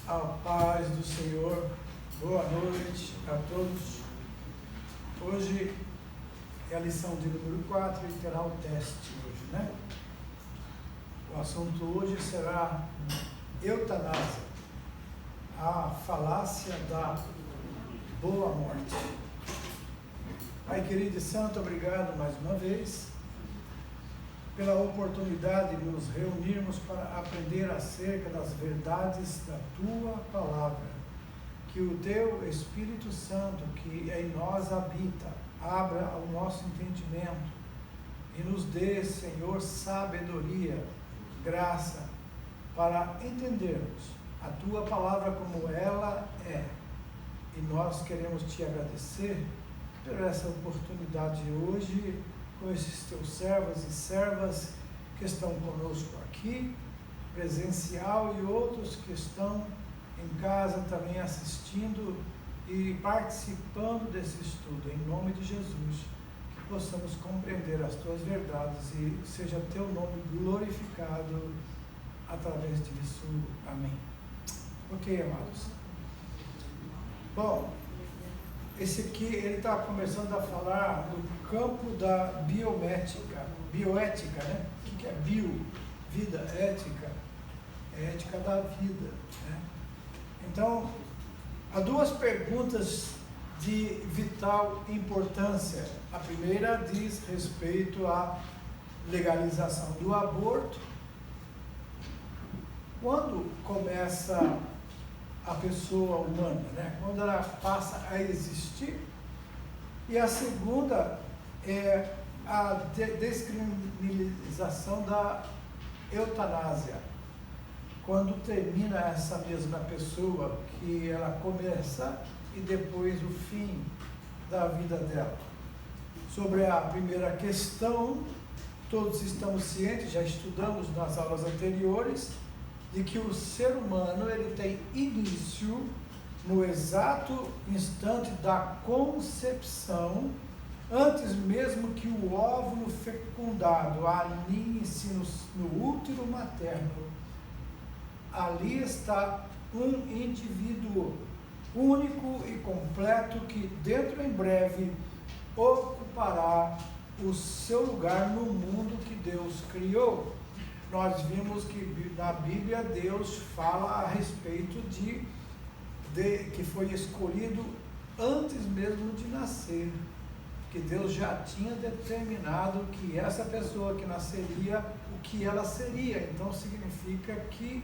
A paz do Senhor, boa noite a todos. Hoje é a lição de número 4 e terá o teste hoje, né? O assunto hoje será eutanásia, a falácia da boa morte. Pai querido e santo, obrigado mais uma vez pela oportunidade de nos reunirmos para aprender acerca das verdades da Tua Palavra. Que o Teu Espírito Santo, que em nós habita, abra o nosso entendimento e nos dê, Senhor, sabedoria, graça, para entendermos a Tua Palavra como ela é. E nós queremos Te agradecer por essa oportunidade de hoje, com esses Teus servos e servas que estão conosco aqui, presencial, e outros que estão em casa também assistindo e participando desse estudo. Em nome de Jesus, que possamos compreender as Tuas verdades e seja Teu nome glorificado através disso. Amém. Ok, amados. Bom, esse aqui, ele está começando a falar do campo da bioética, né? O que é bio? Vida, ética, ética da vida, né? Então, há duas perguntas de vital importância. A primeira diz respeito à legalização do aborto. Quando começa a pessoa humana, né? Quando ela passa a existir. E a segunda é a descriminalização da eutanásia. Quando termina essa mesma pessoa, que ela começa e depois o fim da vida dela. Sobre a primeira questão, todos estamos cientes, já estudamos nas aulas anteriores, de que o ser humano ele tem início no exato instante da concepção, antes mesmo que o óvulo fecundado alinhe-se no útero materno. Ali está um indivíduo único e completo que dentro em breve ocupará o seu lugar no mundo que Deus criou. Nós vimos que na Bíblia Deus fala a respeito de que foi escolhido antes mesmo de nascer, que Deus já tinha determinado que essa pessoa que nasceria, o que ela seria. Então significa que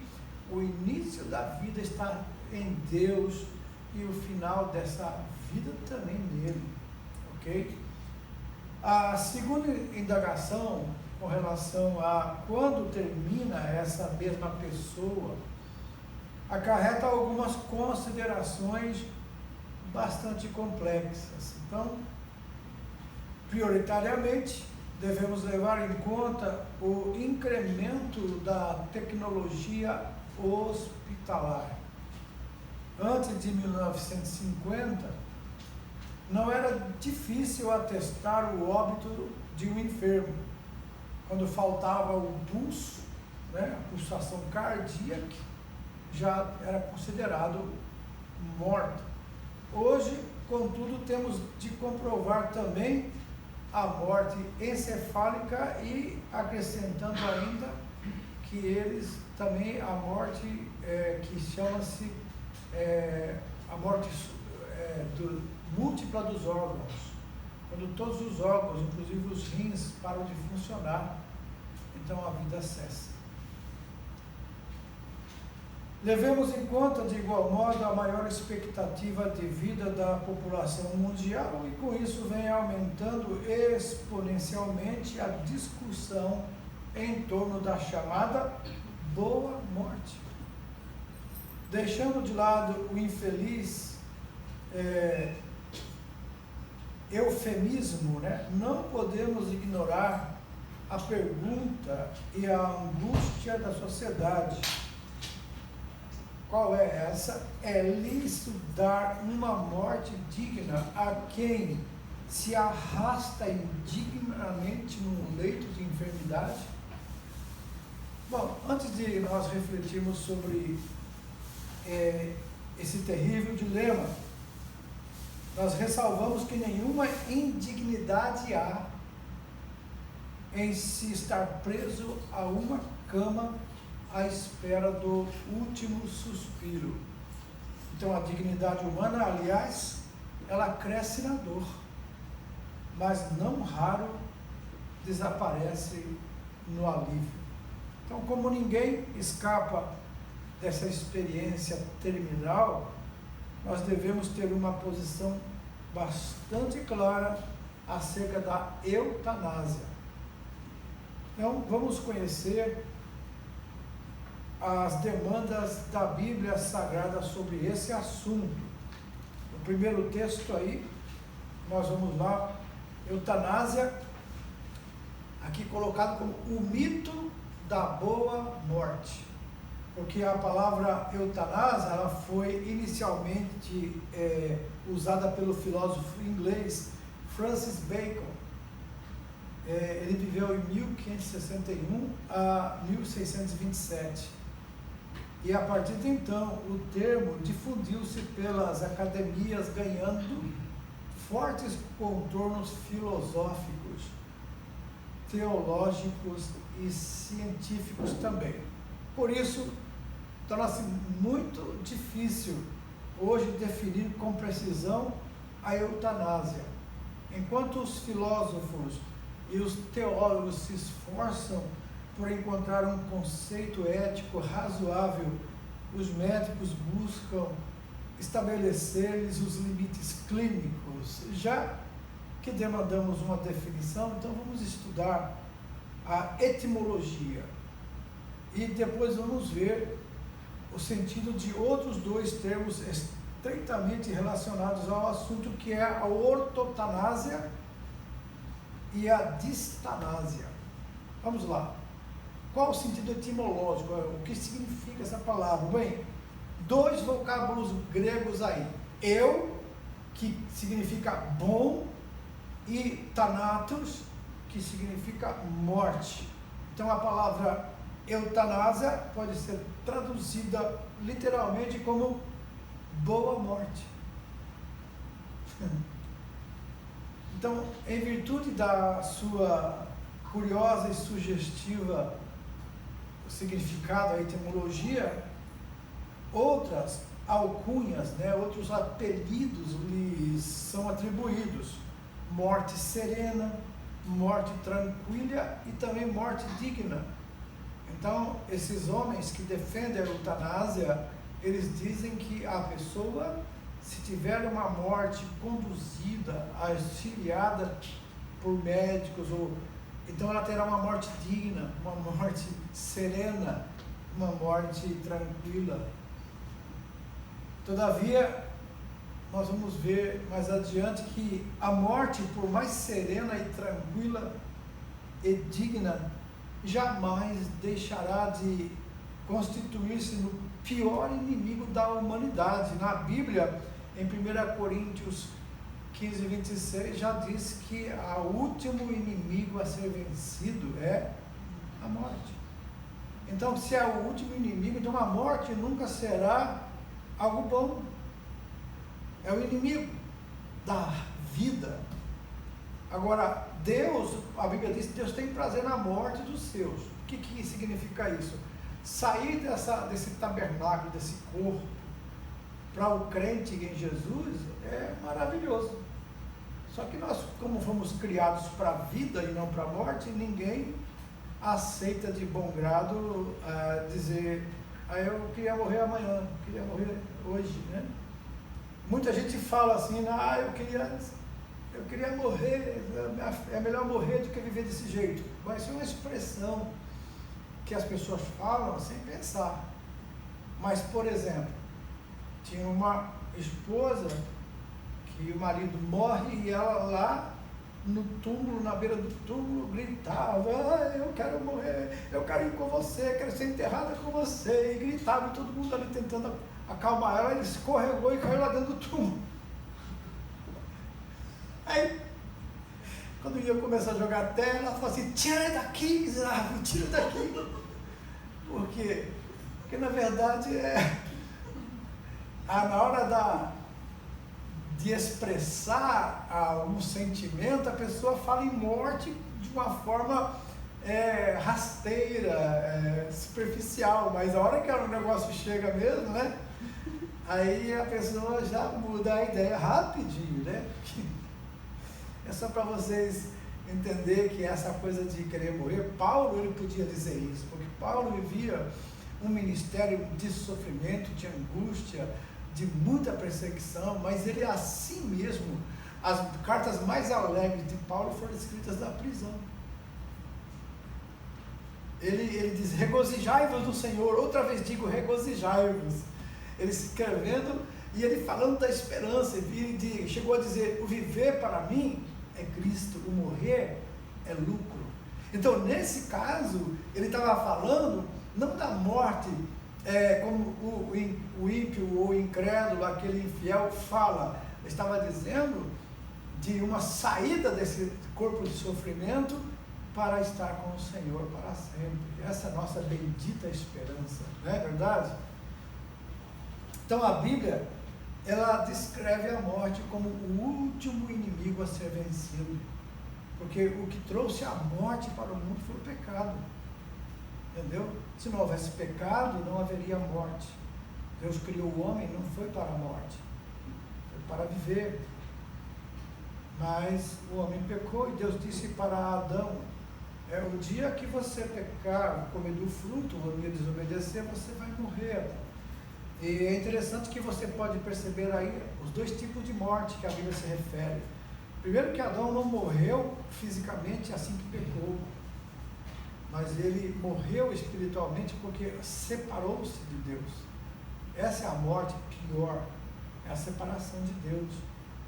o início da vida está em Deus e o final dessa vida também nele, ok? A segunda indagação com relação a quando termina essa mesma pessoa, acarreta algumas considerações bastante complexas. Então, prioritariamente, devemos levar em conta o incremento da tecnologia hospitalar. Antes de 1950, não era difícil atestar o óbito de um enfermo. Quando faltava o pulso, né, a pulsação cardíaca, já era considerado morto. Hoje, contudo, temos de comprovar também a morte encefálica e acrescentando ainda que eles também a morte que chama-se a morte múltipla dos órgãos, quando todos os órgãos, inclusive os rins, param de funcionar, então a vida cessa. Levemos em conta, de igual modo, a maior expectativa de vida da população mundial, e com isso vem aumentando exponencialmente a discussão em torno da chamada boa morte. Deixando de lado o infeliz eufemismo, né? Não podemos ignorar a pergunta e a angústia da sociedade. Qual é essa? É lícito dar uma morte digna a quem se arrasta indignamente num leito de enfermidade? Bom, antes de nós refletirmos sobre esse terrível dilema. Nós ressalvamos que nenhuma indignidade há em se estar preso a uma cama à espera do último suspiro. Então a dignidade humana, aliás, ela cresce na dor, mas não raro desaparece no alívio. Então, como ninguém escapa dessa experiência terminal, nós devemos ter uma posição bastante clara acerca da eutanásia. Então, vamos conhecer as demandas da Bíblia Sagrada sobre esse assunto. O primeiro texto aí, nós vamos lá, eutanásia, aqui colocado como o mito da boa morte, porque a palavra eutanásia, ela foi inicialmente usada pelo filósofo inglês Francis Bacon. Ele viveu em 1561 a 1627, e a partir de então o termo difundiu-se pelas academias, ganhando fortes contornos filosóficos, teológicos e científicos também. Por isso, torna-se muito difícil hoje definir com precisão a eutanásia. Enquanto os filósofos e os teólogos se esforçam por encontrar um conceito ético razoável, os médicos buscam estabelecer-lhes os limites clínicos. Já que demandamos uma definição, então vamos estudar a etimologia e depois vamos ver o sentido de outros dois termos estreitamente relacionados ao assunto, que é a ortotanásia e a distanásia. Vamos lá. Qual o sentido etimológico? O que significa essa palavra? Bem, dois vocábulos gregos aí. Eu, que significa bom, e thanatos, que significa morte. Então a palavra eutanásia pode ser traduzida literalmente como boa morte. Então, em virtude da sua curiosa e sugestiva significado, a etimologia, outras alcunhas, outros apelidos lhes são atribuídos: morte serena, morte tranquila e também morte digna. Então, esses homens que defendem a eutanásia, eles dizem que a pessoa, se tiver uma morte conduzida, auxiliada por médicos, então ela terá uma morte digna, uma morte serena, uma morte tranquila. Todavia, nós vamos ver mais adiante que a morte, por mais serena e tranquila e digna, jamais deixará de constituir-se no pior inimigo da humanidade. Na Bíblia, em 1 Coríntios 15, 26, já diz que o último inimigo a ser vencido é a morte. Então, se é o último inimigo, então a morte nunca será algo bom. É o inimigo da vida. Agora, Deus, a Bíblia diz que Deus tem prazer na morte dos seus. O que significa isso? Sair desse tabernáculo, desse corpo, para o crente em Jesus é maravilhoso. Só que nós, como fomos criados para a vida e não para a morte, ninguém aceita de bom grado dizer: eu queria morrer amanhã, queria morrer hoje, né? Muita gente fala assim: eu queria morrer, é melhor morrer do que viver desse jeito. Mas isso é uma expressão que as pessoas falam sem pensar. Mas, por exemplo, tinha uma esposa que o marido morre e ela lá no túmulo, na beira do túmulo, gritava: eu quero morrer, eu quero ir com você, quero ser enterrada com você, e gritava, e todo mundo ali tentando acalmar ela. Ele escorregou e caiu lá dentro do túmulo. Aí, quando ia começar a jogar terra, ela falou assim: tira daqui, miserável, tira daqui. Por quê? Porque na verdade na hora de expressar algum sentimento, a pessoa fala em morte de uma forma rasteira, superficial, mas a hora que o negócio chega mesmo, né? Aí a pessoa já muda a ideia rapidinho, né? É só para vocês entenderem que essa coisa de querer morrer, Paulo ele podia dizer isso, porque Paulo vivia um ministério de sofrimento, de angústia, de muita perseguição, mas ele assim mesmo, as cartas mais alegres de Paulo foram escritas da prisão. Ele diz, regozijai-vos do Senhor, outra vez digo, regozijai-vos. Ele escrevendo e ele falando da esperança, ele chegou a dizer, o viver para mim é Cristo, o morrer é lucro. Então, nesse caso, ele estava falando, não da morte, como o ímpio ou o incrédulo, aquele infiel fala, estava dizendo de uma saída desse corpo de sofrimento para estar com o Senhor para sempre. Essa é a nossa bendita esperança, não é verdade? Então a Bíblia, ela descreve a morte como o último inimigo a ser vencido, porque o que trouxe a morte para o mundo foi o pecado, entendeu? Se não houvesse pecado, não haveria morte. Deus criou o homem, não foi para a morte, foi para viver. Mas o homem pecou e Deus disse para Adão, o dia que você pecar, comer do fruto, ou me desobedecer, você vai morrer. E é interessante que você pode perceber aí os dois tipos de morte que a Bíblia se refere. Primeiro que Adão não morreu fisicamente assim que pecou, mas ele morreu espiritualmente porque separou-se de Deus. Essa é a morte pior, é a separação de Deus.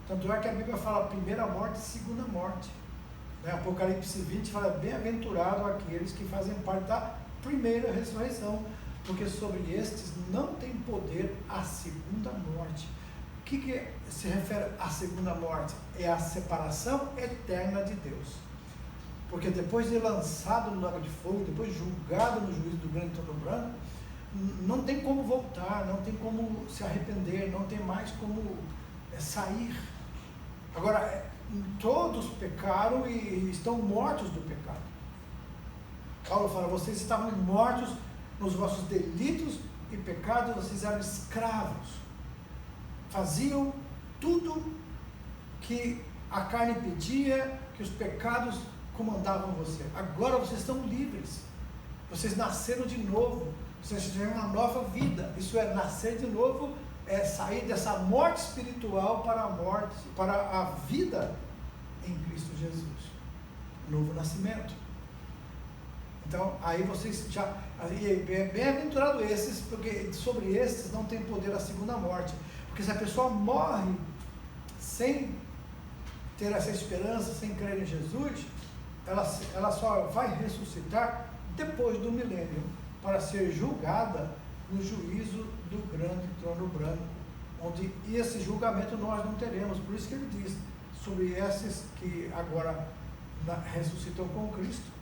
Tanto é que a Bíblia fala primeira morte e segunda morte. Apocalipse 20 fala, bem-aventurado aqueles que fazem parte da primeira ressurreição, porque sobre estes não tem poder a segunda morte. O que se refere à segunda morte? É a separação eterna de Deus. Porque depois de lançado no lago de fogo, depois julgado no juízo do grande trono branco, não tem como voltar, não tem como se arrepender, não tem mais como sair. Agora, todos pecaram e estão mortos do pecado. Paulo fala, vocês estavam mortos nos vossos delitos e pecados, vocês eram escravos, faziam tudo que a carne pedia, que os pecados comandavam você. Agora vocês estão livres, vocês nasceram de novo, vocês tiveram uma nova vida. Isso é, nascer de novo é sair dessa morte espiritual para a morte, para a vida em Cristo Jesus, novo nascimento. Então, aí vocês já, bem-aventurado esses, porque sobre esses não tem poder a segunda morte, porque se a pessoa morre sem ter essa esperança, sem crer em Jesus, ela só vai ressuscitar depois do milênio, para ser julgada no juízo do grande trono branco, onde esse julgamento nós não teremos. Por isso que ele diz, sobre esses que agora ressuscitam com Cristo,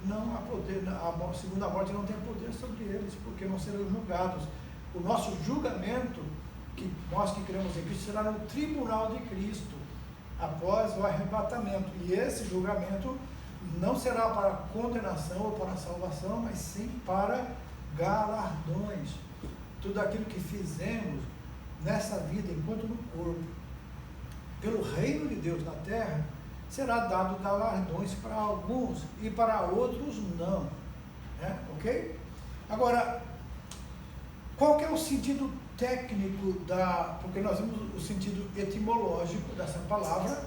não há poder, a segunda morte não tem poder sobre eles, porque não serão julgados. O nosso julgamento, que nós que cremos em Cristo, será no tribunal de Cristo, após o arrebatamento, e esse julgamento não será para condenação ou para salvação, mas sim para galardões. Tudo aquilo que fizemos nessa vida, enquanto no corpo, pelo reino de Deus na terra, será dado galardões para alguns e para outros não, ok? Agora, qual que é o sentido técnico porque nós vimos o sentido etimológico dessa palavra,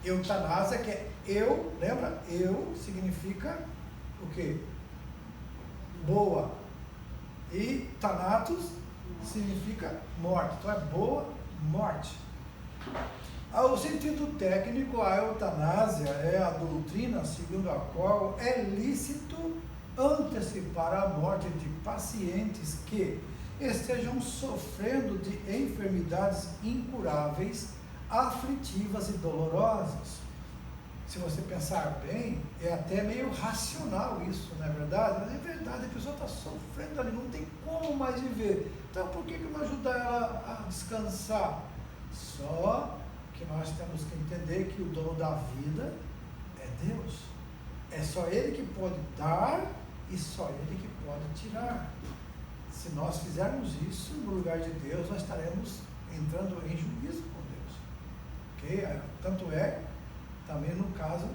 eutanásia, que é lembra? Significa o quê? Boa. E thanatos significa morte. Então é boa, morte. O sentido técnico, a eutanásia é a doutrina segundo a qual é lícito antecipar a morte de pacientes que estejam sofrendo de enfermidades incuráveis, aflitivas e dolorosas. se você pensar bem, é até meio racional isso, não é verdade? Mas é verdade, a pessoa está sofrendo ali, não tem como mais viver. Então, por que não ajudar ela a descansar? Só que nós temos que entender que o dono da vida é Deus. É só Ele que pode dar e só Ele que pode tirar. Se nós fizermos isso no lugar de Deus, nós estaremos entrando em juízo com Deus. Ok? Tanto é também no caso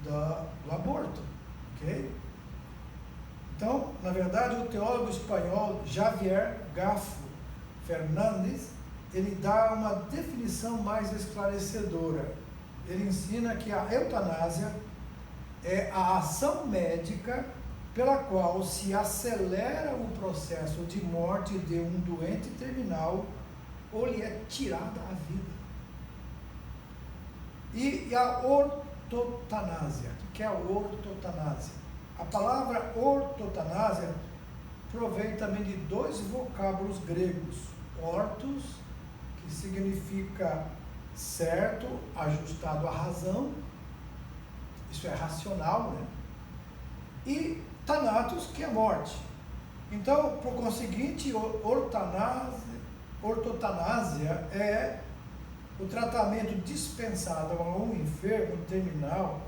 do aborto. Ok? Então, na verdade, o teólogo espanhol Javier Gafo Fernandes, ele dá uma definição mais esclarecedora. Ele ensina que a eutanásia é a ação médica pela qual se acelera o processo de morte de um doente terminal ou lhe é tirada a vida. E a ortotanásia. O que é a ortotanásia? A palavra ortotanásia provém também de dois vocábulos gregos. Ortos, que significa certo, ajustado à razão, isso é racional, né? E thanatos, que é morte. Então, por conseguinte, ortotanásia é o tratamento dispensado a um enfermo terminal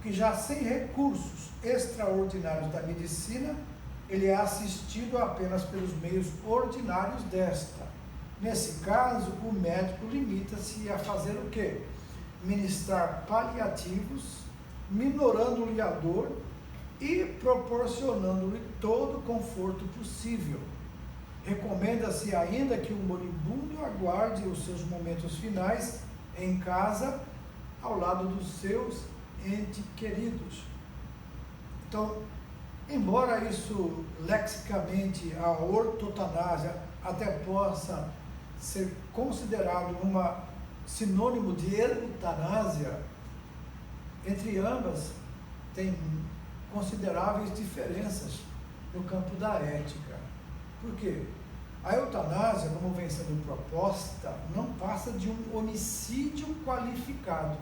que já sem recursos extraordinários da medicina, ele é assistido apenas pelos meios ordinários desta. Nesse caso, o médico limita-se a fazer o quê? Ministrar paliativos, minorando-lhe a dor e proporcionando-lhe todo o conforto possível. Recomenda-se ainda que o moribundo aguarde os seus momentos finais em casa, ao lado dos seus entes queridos. Então, embora isso, lexicamente, a ortotanásia até possa ser considerado uma sinônimo de eutanásia, entre ambas tem consideráveis diferenças no campo da ética. Por quê? A eutanásia, como vem sendo proposta, não passa de um homicídio qualificado.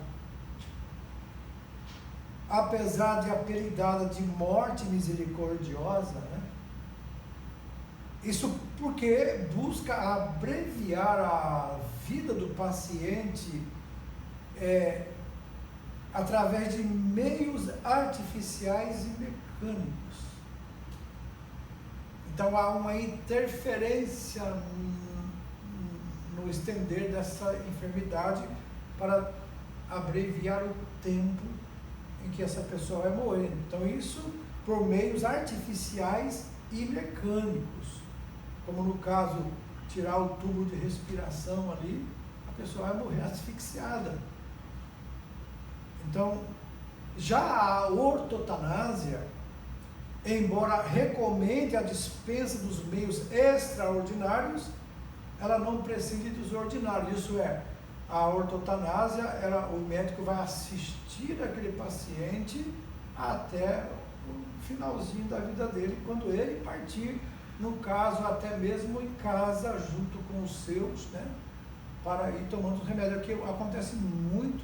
Apesar de apelidada de morte misericordiosa, né? Isso porque busca abreviar a vida do paciente através de meios artificiais e mecânicos. Então há uma interferência no estender dessa enfermidade para abreviar o tempo em que essa pessoa vai morrer. Então isso por meios artificiais e mecânicos, como no caso tirar o tubo de respiração ali, a pessoa vai morrer asfixiada. Então, já a ortotanásia, embora recomende a dispensa dos meios extraordinários, ela não prescinde dos ordinários. Isso é, a ortotanásia, o médico vai assistir aquele paciente até o finalzinho da vida dele, quando ele partir, no caso até mesmo em casa, junto com os seus, né, para ir tomando os remédios. Que acontece muito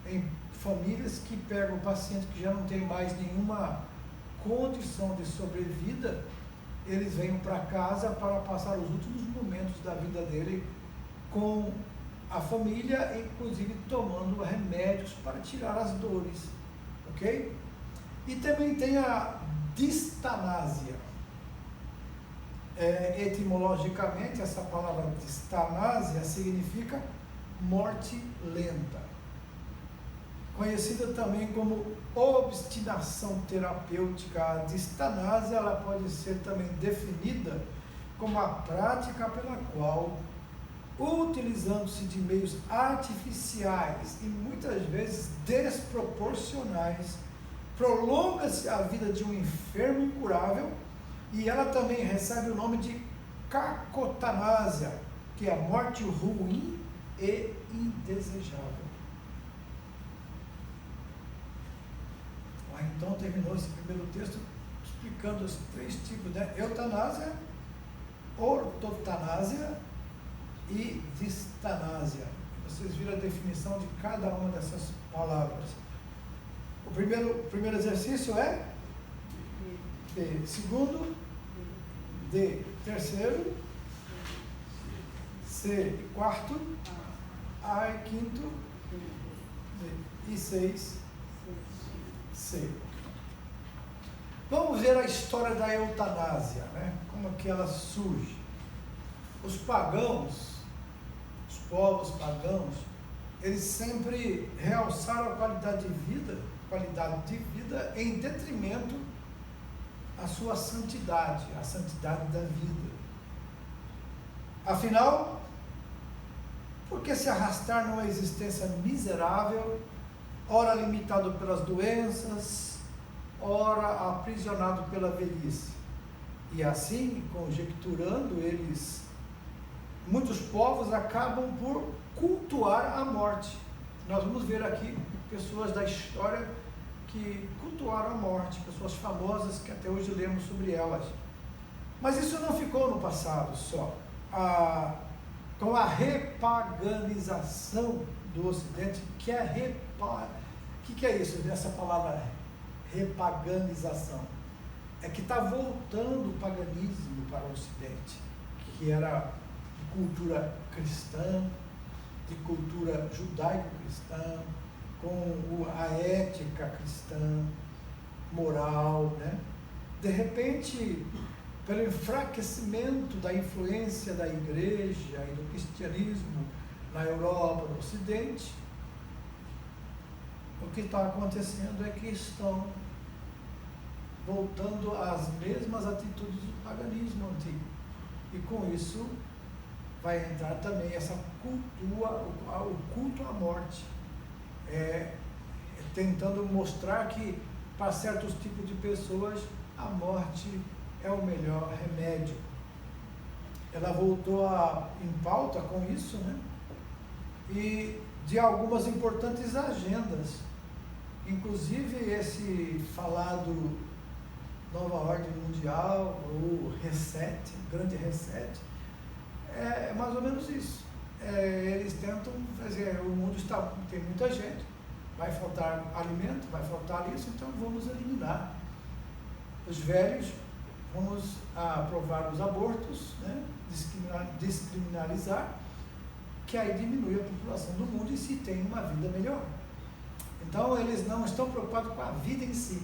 em famílias que pegam o paciente que já não tem mais nenhuma condição de sobrevida, eles vêm para casa para passar os últimos momentos da vida dele com a família, inclusive tomando remédios para tirar as dores, ok? E também tem a distanásia. Etimologicamente, essa palavra distanásia significa morte lenta, conhecida também como obstinação terapêutica. A distanásia, ela pode ser também definida como a prática pela qual, utilizando-se de meios artificiais e muitas vezes desproporcionais, prolonga-se a vida de um enfermo incurável, e ela também recebe o nome de cacotanásia, que é a morte ruim e indesejável. Então terminou esse primeiro texto explicando os três tipos, né? Eutanásia, ortotanásia e distanásia. Vocês viram a definição de cada uma dessas palavras. O primeiro exercício é B. Segundo, D. Terceiro, C. Quarto, A. Quinto, D. E 6, C. Vamos ver a história da eutanásia, né? Como que ela surge. Os pagãos, os povos pagãos, eles sempre realçaram a qualidade de vida em detrimento à sua santidade, a santidade da vida. Afinal, por que se arrastar numa existência miserável, ora limitado pelas doenças, ora aprisionado pela velhice? E assim, conjecturando eles, muitos povos acabam por cultuar a morte. Nós vamos ver aqui pessoas da história que cultuaram a morte, pessoas famosas que até hoje lemos sobre elas. Mas isso não ficou no passado só. Com a repaganização do Ocidente, que é o que é isso, essa palavra repaganização? É que está voltando o paganismo para o Ocidente, que era de cultura cristã, de cultura judaico-cristã, com a ética cristã, moral, né? De repente, pelo enfraquecimento da influência da igreja e do cristianismo na Europa, no Ocidente, o que está acontecendo é que estão voltando às mesmas atitudes do paganismo antigo. E com isso vai entrar também essa cultura, o culto à morte, tentando mostrar que para certos tipos de pessoas a morte é o melhor remédio. Ela voltou em pauta com isso, né? E de algumas importantes agendas, inclusive esse falado Nova Ordem Mundial, ou Reset, Grande Reset, é mais ou menos isso. Eles tentam fazer, o mundo tem muita gente, vai faltar alimento, vai faltar isso, então vamos eliminar os velhos, vamos aprovar os abortos, né? Descriminalizar, que aí diminui a população do mundo e se tem uma vida melhor. Então eles não estão preocupados com a vida em si,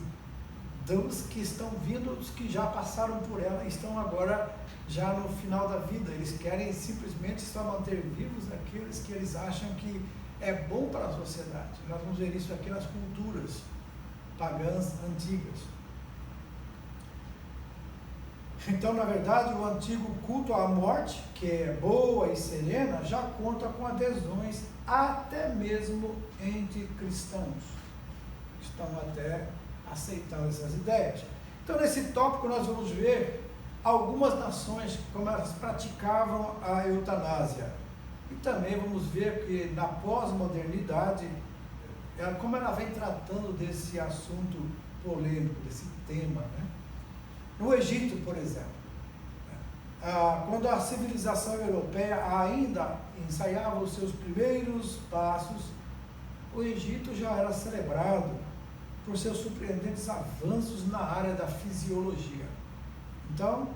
dos que estão vindo, dos que já passaram por ela, estão agora já no final da vida. Eles querem simplesmente só manter vivos aqueles que eles acham que é bom para a sociedade. Nós vamos ver isso aqui nas culturas pagãs antigas. Então, na verdade, o antigo culto à morte, que é boa e serena, já conta com adesões até mesmo entre cristãos. Estão até aceitando essas ideias. Então, nesse tópico, nós vamos ver algumas nações como elas praticavam a eutanásia. E também vamos ver que na pós-modernidade, como ela vem tratando desse assunto polêmico, desse tema, né? No Egito, por exemplo, quando a civilização europeia ainda ensaiava os seus primeiros passos, o Egito já era celebrado por seus surpreendentes avanços na área da fisiologia. Então,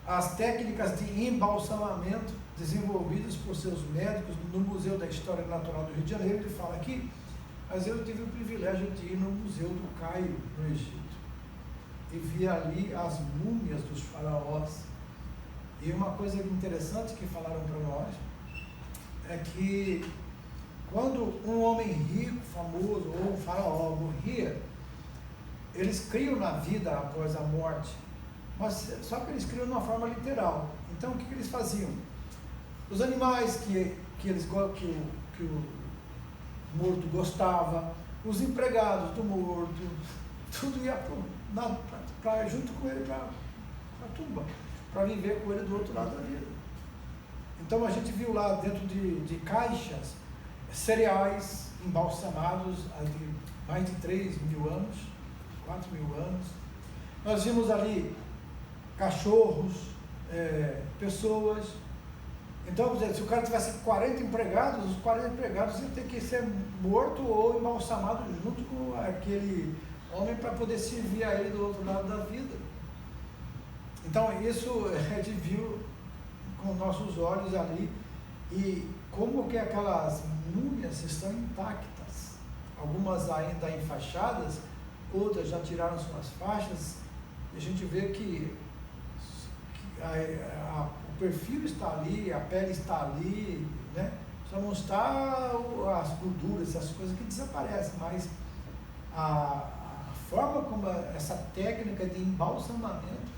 as técnicas de embalsamamento desenvolvidas por seus médicos no Museu da História Natural do Rio de Janeiro, ele fala aqui, mas eu tive o privilégio de ir no Museu do Cairo, no Egito, e vi ali as múmias dos faraós. E uma coisa interessante que falaram para nós é que quando um homem rico, famoso, ou um faraó morria, eles criam na vida após a morte, mas só que eles criam de uma forma literal. Então, o que eles faziam? Os animais que o morto gostava, os empregados do morto, tudo ia junto com ele para a tumba, para viver com ele do outro lado da vida. Então a gente viu lá dentro de caixas cereais embalsamados há mais de 3.000 anos, 4.000 anos. Nós vimos ali cachorros, pessoas Então, por exemplo, se o cara tivesse 40 empregados, os 40 empregados iam ter que ser morto ou embalsamado junto com aquele homem para poder servir a ele do outro lado da vida. Então, isso é de ver com nossos olhos ali, e como que aquelas múmias estão intactas, algumas ainda enfaixadas, outras já tiraram suas faixas, e a gente vê que o perfil está ali, a pele está ali, né? Só não está as gorduras, essas coisas que desaparecem, mas a forma como essa técnica de embalsamamento,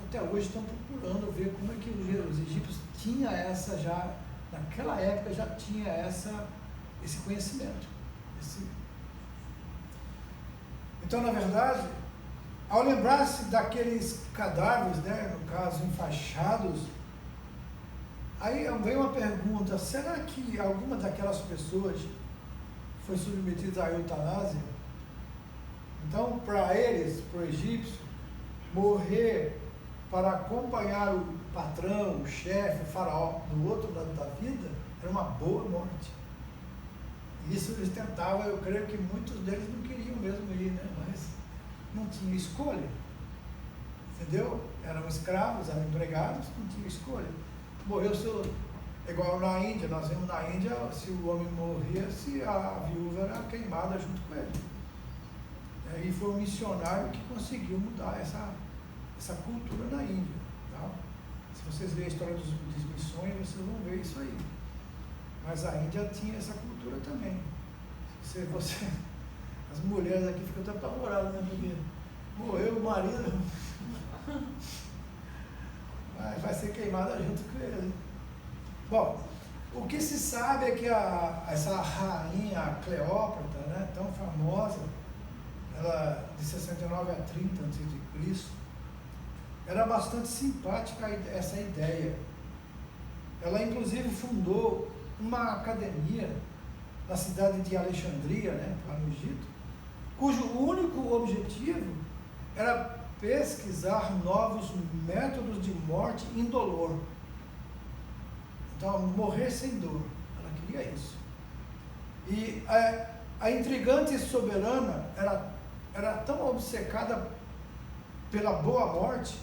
até hoje estão procurando ver como é que os egípcios tinham essa já, naquela época já tinha esse conhecimento. Então, na verdade, ao lembrar-se daqueles cadáveres, né, no caso enfaixados, aí vem uma pergunta: será que alguma daquelas pessoas foi submetida à eutanásia? Então, para eles, para o egípcio, morrer para acompanhar o patrão, o chefe, o faraó do outro lado da vida, era uma boa morte. Isso eles tentavam, eu creio que muitos deles não queriam mesmo ir, né? Mas não tinham escolha, entendeu? Eram escravos, eram empregados, não tinham escolha. Morreu igual na Índia, nós vemos na Índia, se o homem morresse, a viúva era queimada junto com ele. E foi um missionário que conseguiu mudar essa cultura na Índia. Tá? Se vocês verem a história das missões, vocês vão ver isso aí. Mas a Índia tinha essa cultura também. As mulheres aqui ficam até apavoradas, né? Porque morreu o marido, vai ser queimada junto com ele. Bom, o que se sabe é que essa rainha Cleópatra, né, tão famosa, ela de 69 a 30 a.C., era bastante simpática essa ideia. Ela inclusive fundou uma academia na cidade de Alexandria, né, lá no Egito, cujo único objetivo era pesquisar novos métodos de morte indolor. Então, morrer sem dor. Ela queria isso. E a intrigante soberana era tão obcecada pela boa morte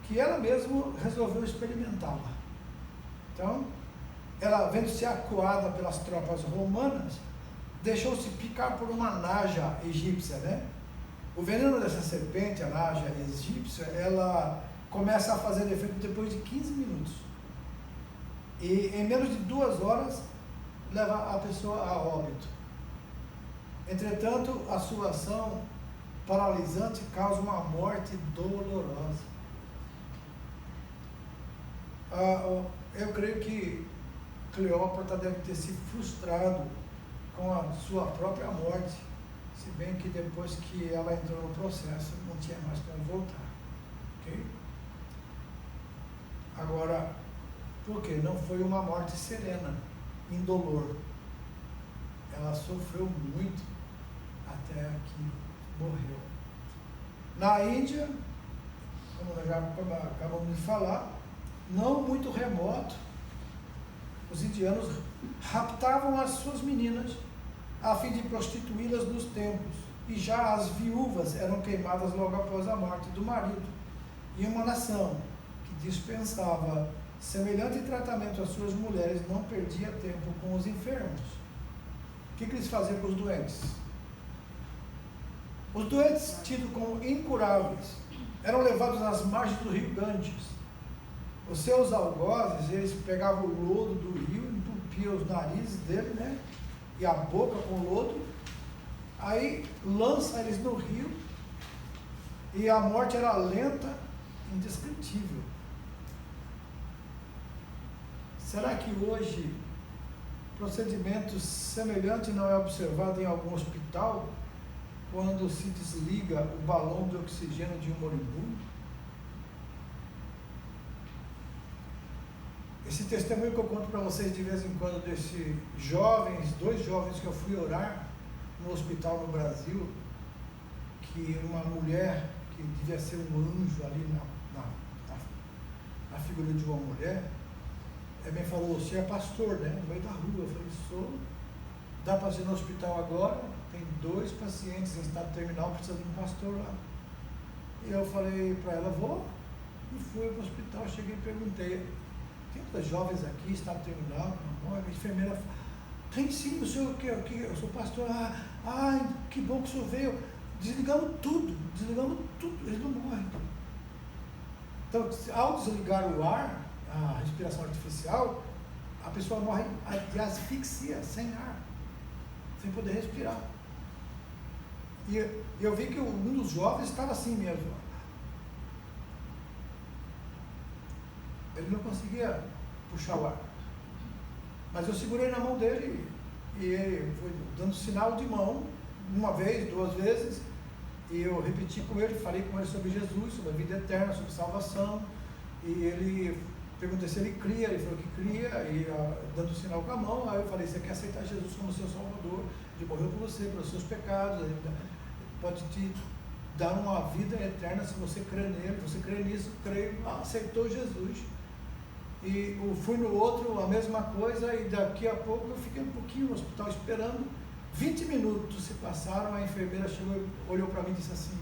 que ela mesma resolveu experimentá-la. Então, ela, vendo-se acuada pelas tropas romanas, deixou-se picar por uma naja egípcia, né? O veneno dessa serpente, a naja egípcia, ela começa a fazer efeito depois de 15 minutos. E em menos de 2 horas, leva a pessoa a óbito. Entretanto, a sua ação paralisante causa uma morte dolorosa. Eu creio que Cleópatra deve ter se frustrado com a sua própria morte, se bem que depois que ela entrou no processo, não tinha mais como voltar. Ok? Agora, por quê? Não foi uma morte serena, indolor. Ela sofreu muito até que morreu. Na Índia, como nós já acabamos de falar, não muito remoto, os indianos raptavam as suas meninas a fim de prostituí-las nos templos, e já as viúvas eram queimadas logo após a morte do marido. E uma nação que dispensava semelhante tratamento às suas mulheres não perdia tempo com os enfermos. O que eles faziam com os doentes? Os doentes, tidos como incuráveis, eram levados às margens do rio Ganges. Os seus algozes, eles pegavam o lodo do rio, entupiam os narizes dele, né? E a boca com lodo, aí lança eles no rio, e a morte era lenta, indescritível. Será que hoje procedimento semelhante não é observado em algum hospital, quando se desliga o balão de oxigênio de um moribundo? Esse testemunho que eu conto para vocês de vez em quando, desses jovens, 2 jovens que eu fui orar no hospital no Brasil, que uma mulher que devia ser um anjo ali na figura de uma mulher, Ele me falou, você é pastor, né? No meio da rua. Eu falei, sou. Dá para ir no hospital agora? Tem 2 pacientes em estado terminal, precisa de um pastor lá. E eu falei para ela, vou. E fui para o hospital, cheguei e perguntei, tem 2 jovens aqui, estado terminal? A enfermeira falou, tem sim, o senhor que eu sou pastor. Que bom que o senhor veio. Desligamos tudo, eles não morrem. Então, ao desligar o ar, a respiração artificial, a pessoa morre de asfixia, sem ar, sem poder respirar. E eu vi que um dos jovens estava assim mesmo. Ele não conseguia puxar o ar. Mas eu segurei na mão dele e ele foi dando sinal de mão, 1 vez, 2 vezes, e eu repeti com ele, falei com ele sobre Jesus, sobre a vida eterna, sobre salvação, e ele perguntei se ele cria, ele falou que cria, e dando sinal com a mão, aí eu falei, você quer aceitar Jesus como seu Salvador? Ele morreu por você, pelos seus pecados, ele pode te dar uma vida eterna se você crer nele, você crê nisso, creio, aceitou Jesus. E eu fui no outro, a mesma coisa, e daqui a pouco eu fiquei um pouquinho no hospital esperando. 20 minutos se passaram, a enfermeira chegou, olhou para mim e disse assim,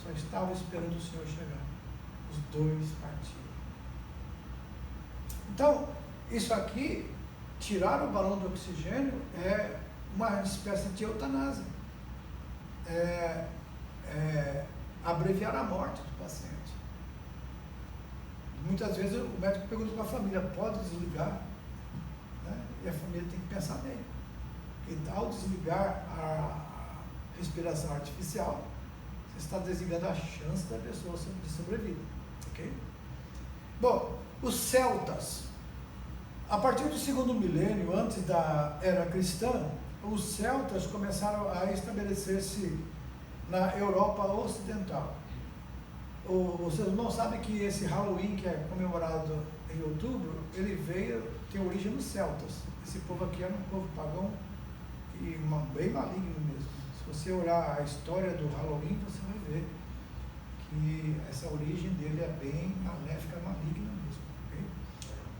só estava esperando o senhor chegar. Os 2 partiram. Então, isso aqui, tirar o balão de oxigênio é uma espécie de eutanásia. Abreviar a morte do paciente. Muitas vezes o médico pergunta para a família, pode desligar? Né? E a família tem que pensar bem. Então, ao desligar a respiração artificial, você está desligando a chance da pessoa de sobrevida. Ok? Bom, os celtas, a partir do 2º milênio, antes da era cristã, os celtas começaram a estabelecer-se na Europa Ocidental. Os irmãos sabem que esse Halloween, que é comemorado em outubro, ele tem origem nos celtas. Esse povo aqui era um povo pagão e bem maligno mesmo. Se você olhar a história do Halloween, você vai ver que essa origem dele é bem maléfica, maligna mesmo. Okay?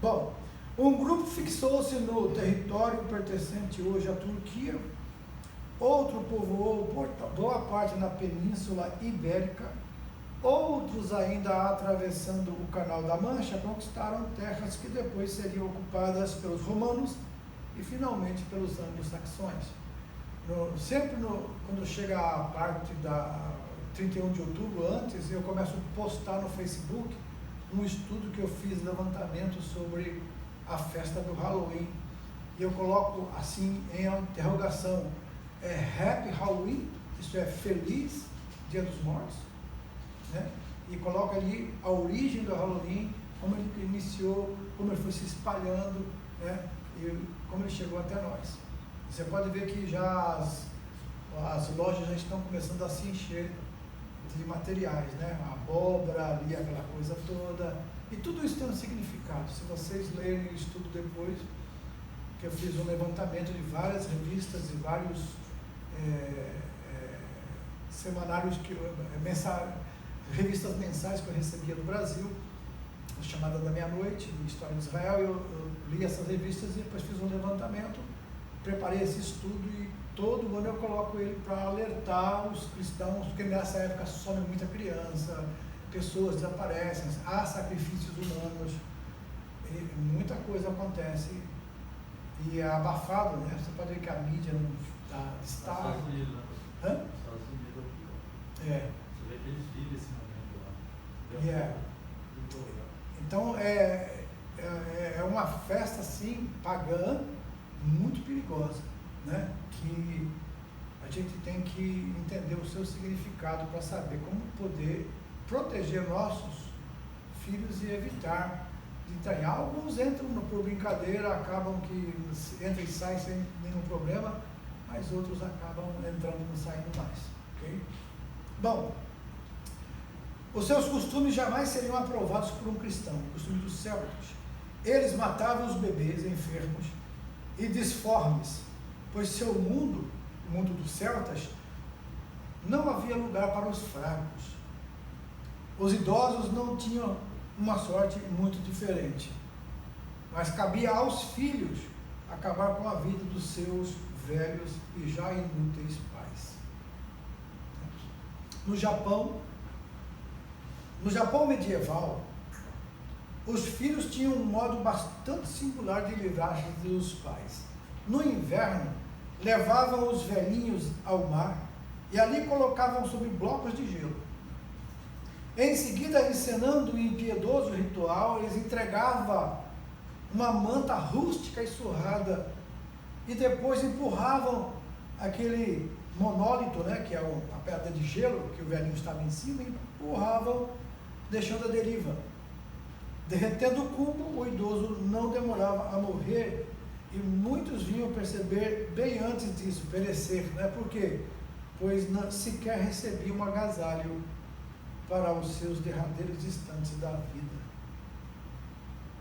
Bom, um grupo fixou-se no território pertencente hoje à Turquia, outro povoou boa parte na Península Ibérica, outros ainda atravessando o Canal da Mancha conquistaram terras que depois seriam ocupadas pelos romanos e finalmente pelos anglo-saxões. Quando chega a parte da 31 de outubro, antes, eu começo a postar no Facebook um estudo que eu fiz, levantamento sobre a festa do Halloween. E eu coloco assim em interrogação, Happy Halloween, isso é Feliz Dia dos Mortos, né? E coloca ali a origem do Halloween, como ele iniciou, como ele foi se espalhando, né? E como ele chegou até nós. Você pode ver que já as lojas já estão começando a se encher de materiais, né? A abóbora ali, aquela coisa toda, e tudo isso tem um significado. Se vocês lerem o estudo depois, que eu fiz um levantamento de várias revistas e vários semanários, revistas mensais que eu recebia do Brasil, a Chamada da Meia-Noite, História de Israel, eu li essas revistas e depois fiz um levantamento, preparei esse estudo e todo ano eu coloco ele para alertar os cristãos, porque nessa época some muita criança, pessoas desaparecem, há sacrifícios humanos, e muita coisa acontece e é abafado, né? Você pode ver que a mídia não está... Estados Unidos, né? Hã? Estados Unidos é o pior. Você vê que eles vivem esse momento lá. Então é uma festa assim, pagã, muito perigosa, né? Que a gente tem que entender o seu significado para saber como poder proteger nossos filhos e evitar de entranhar. Alguns entram por brincadeira, acabam que entram e saem sem nenhum problema, mas outros acabam entrando e não saindo mais. Okay? Bom, os seus costumes jamais seriam aprovados por um cristão, o costume dos celtas. Eles matavam os bebês enfermos e disformes, pois seu mundo, o mundo dos celtas, não havia lugar para os fracos. Os idosos não tinham uma sorte muito diferente. mas cabia aos filhos acabar com a vida dos seus velhos e já inúteis pais. No Japão medieval, os filhos tinham um modo bastante singular de livrar-se dos pais. No inverno, levavam os velhinhos ao mar e ali colocavam sobre blocos de gelo. Em seguida, encenando o impiedoso ritual, eles entregavam uma manta rústica e surrada e depois empurravam aquele monólito, né, que é a pedra de gelo que o velhinho estava em cima, e empurravam, deixando a deriva. Derretendo o cubo, o idoso não demorava a morrer e muitos vinham perceber bem antes disso, perecer, né? Por quê? Pois não sequer recebia um agasalho para os seus derradeiros instantes da vida.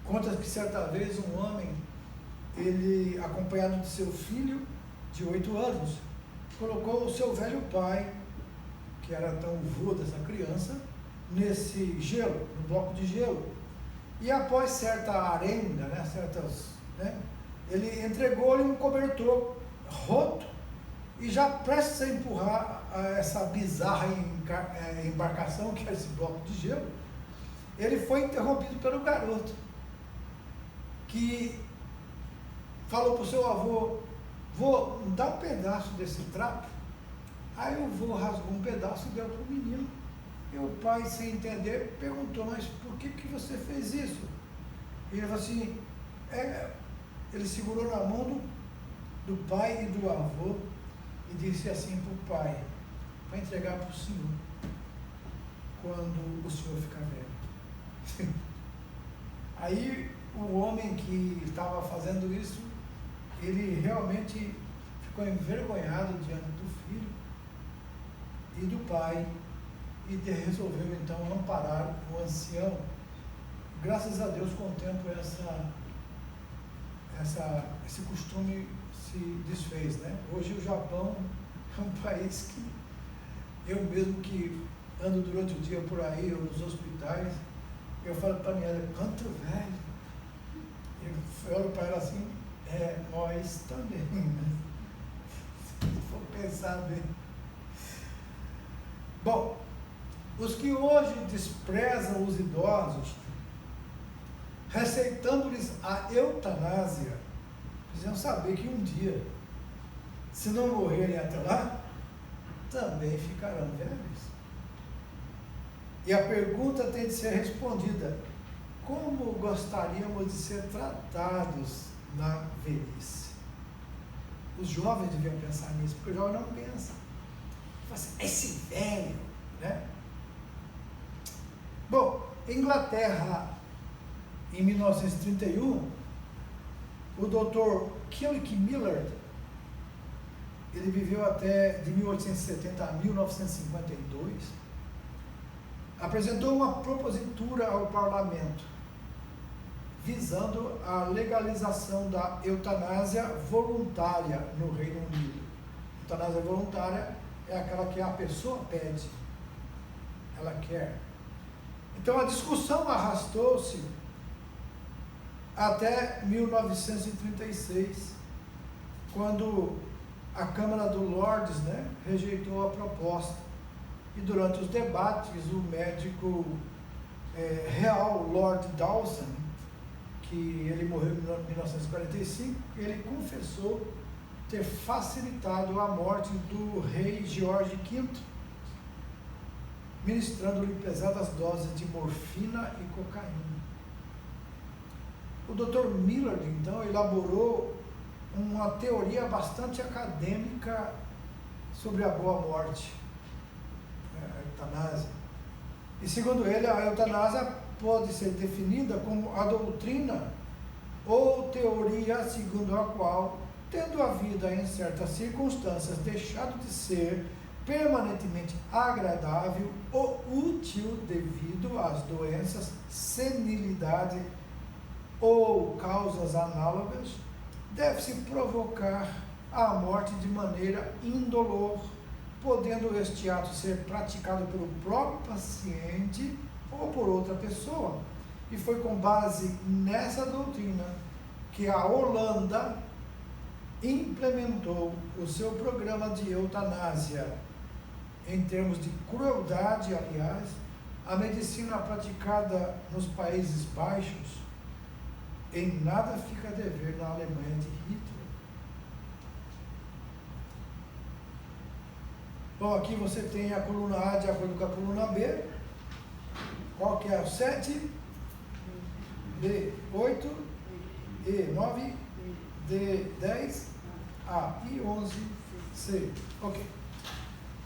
Conta que certa vez um homem, ele acompanhado de seu filho de 8 anos, colocou o seu velho pai, que era tão vô dessa criança, nesse gelo, no bloco de gelo. E após certa arenga, ele entregou-lhe um cobertor roto e já prestes a empurrar essa bizarra embarcação, que era esse bloco de gelo, ele foi interrompido pelo garoto, que falou para o seu avô: vô, dá um pedaço desse trapo. Aí o vô rasgou um pedaço e deu para o menino. E o pai, sem entender, perguntou: mas por que você fez isso? E ele falou assim, ele segurou na mão do pai e do avô e disse assim para o pai: para entregar para o senhor quando o senhor ficar velho. Aí o homem que estava fazendo isso, ele realmente ficou envergonhado diante do filho e do pai, e resolveu então amparar o ancião. Graças a Deus, com o tempo, esse costume se desfez, né? Hoje o Japão é um país que eu mesmo que ando durante o dia por aí, ou nos hospitais, eu falo para a minha mulher: quanto velho. Eu olho para ela assim: nós também, né? Se for pensar bem. Bom, os que hoje desprezam os idosos, receitando-lhes a eutanásia, precisam saber que um dia, se não morrerem até lá, também ficarão velhos. E a pergunta tem de ser respondida: como gostaríamos de ser tratados na velhice? Os jovens deviam pensar nisso, porque o jovem não pensa. Assim, esse velho, né? Bom, Inglaterra, em 1931, o Dr. Killick Millard, ele viveu até de 1870 a 1952, apresentou uma propositura ao parlamento visando a legalização da eutanásia voluntária no Reino Unido. Eutanásia voluntária é aquela que a pessoa pede, ela quer. Então a discussão arrastou-se até 1936, quando a Câmara dos Lordes, né, rejeitou a proposta. E durante os debates, o médico real Lord Dawson, que ele morreu em 1945, ele confessou ter facilitado a morte do rei George V, ministrando-lhe pesadas doses de morfina e cocaína. O Dr. Millard, então, elaborou uma teoria bastante acadêmica sobre a boa morte, a eutanásia. E segundo ele, a eutanásia pode ser definida como a doutrina ou teoria segundo a qual, tendo a vida em certas circunstâncias deixado de ser permanentemente agradável ou útil devido às doenças, senilidade ou causas análogas, deve-se provocar a morte de maneira indolor, podendo este ato ser praticado pelo próprio paciente ou por outra pessoa, E foi com base nessa doutrina que a Holanda implementou o seu programa de eutanásia. Em termos de crueldade, aliás, a medicina praticada nos Países Baixos em nada fica a dever na Alemanha de Hitler. Bom, aqui você tem a coluna A de acordo com a coluna B. Qual que é o 7? B, 8, E, 9, D, 10, A e 11, C. Ok.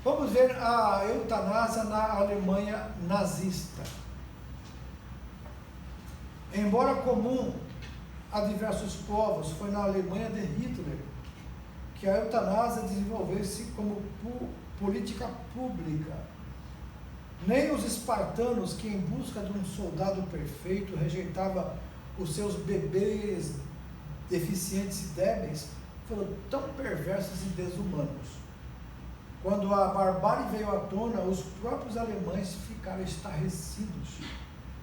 Vamos ver a eutanásia na Alemanha nazista. Embora comum a diversos povos, foi na Alemanha de Hitler que a eutanásia desenvolveu-se como política pública. Nem os espartanos, que em busca de um soldado perfeito rejeitava os seus bebês deficientes e débeis, foram tão perversos e desumanos. Quando a barbárie veio à tona, os próprios alemães ficaram estarrecidos.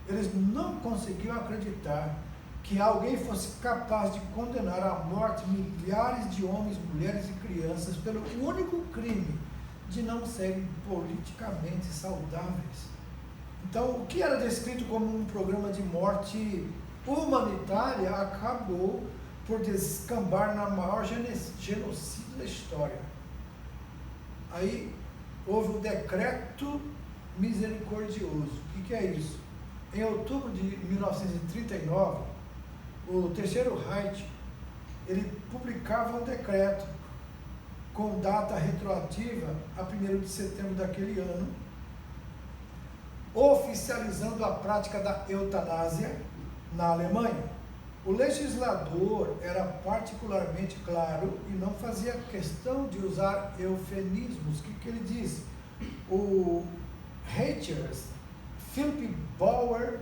Eles não conseguiam acreditar que alguém fosse capaz de condenar à morte milhares de homens, mulheres e crianças pelo único crime de não serem politicamente saudáveis. Então, o que era descrito como um programa de morte humanitária acabou por descambar na maior genocídio da história. Aí houve o decreto misericordioso. O que é isso? Em outubro de 1939, o Terceiro Reich, ele publicava um decreto com data retroativa a 1º de setembro daquele ano, oficializando a prática da eutanásia na Alemanha. O legislador era particularmente claro e não fazia questão de usar eufemismos. O que ele disse? O Reichers, Philip Bauer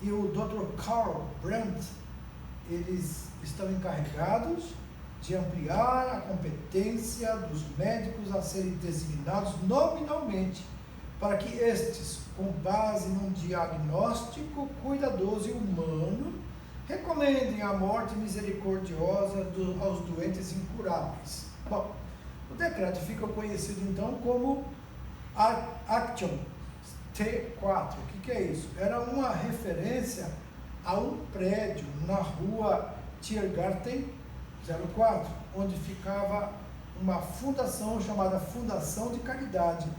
e o Dr. Karl Brandt, eles estão encarregados de ampliar a competência dos médicos a serem designados nominalmente, para que estes, com base num diagnóstico cuidadoso e humano, recomendem a morte misericordiosa aos doentes incuráveis. Bom, o decreto fica conhecido então como Action T4. O que é isso? Era uma referência a um prédio na rua Tiergarten 04, onde ficava uma fundação chamada Fundação de Caridade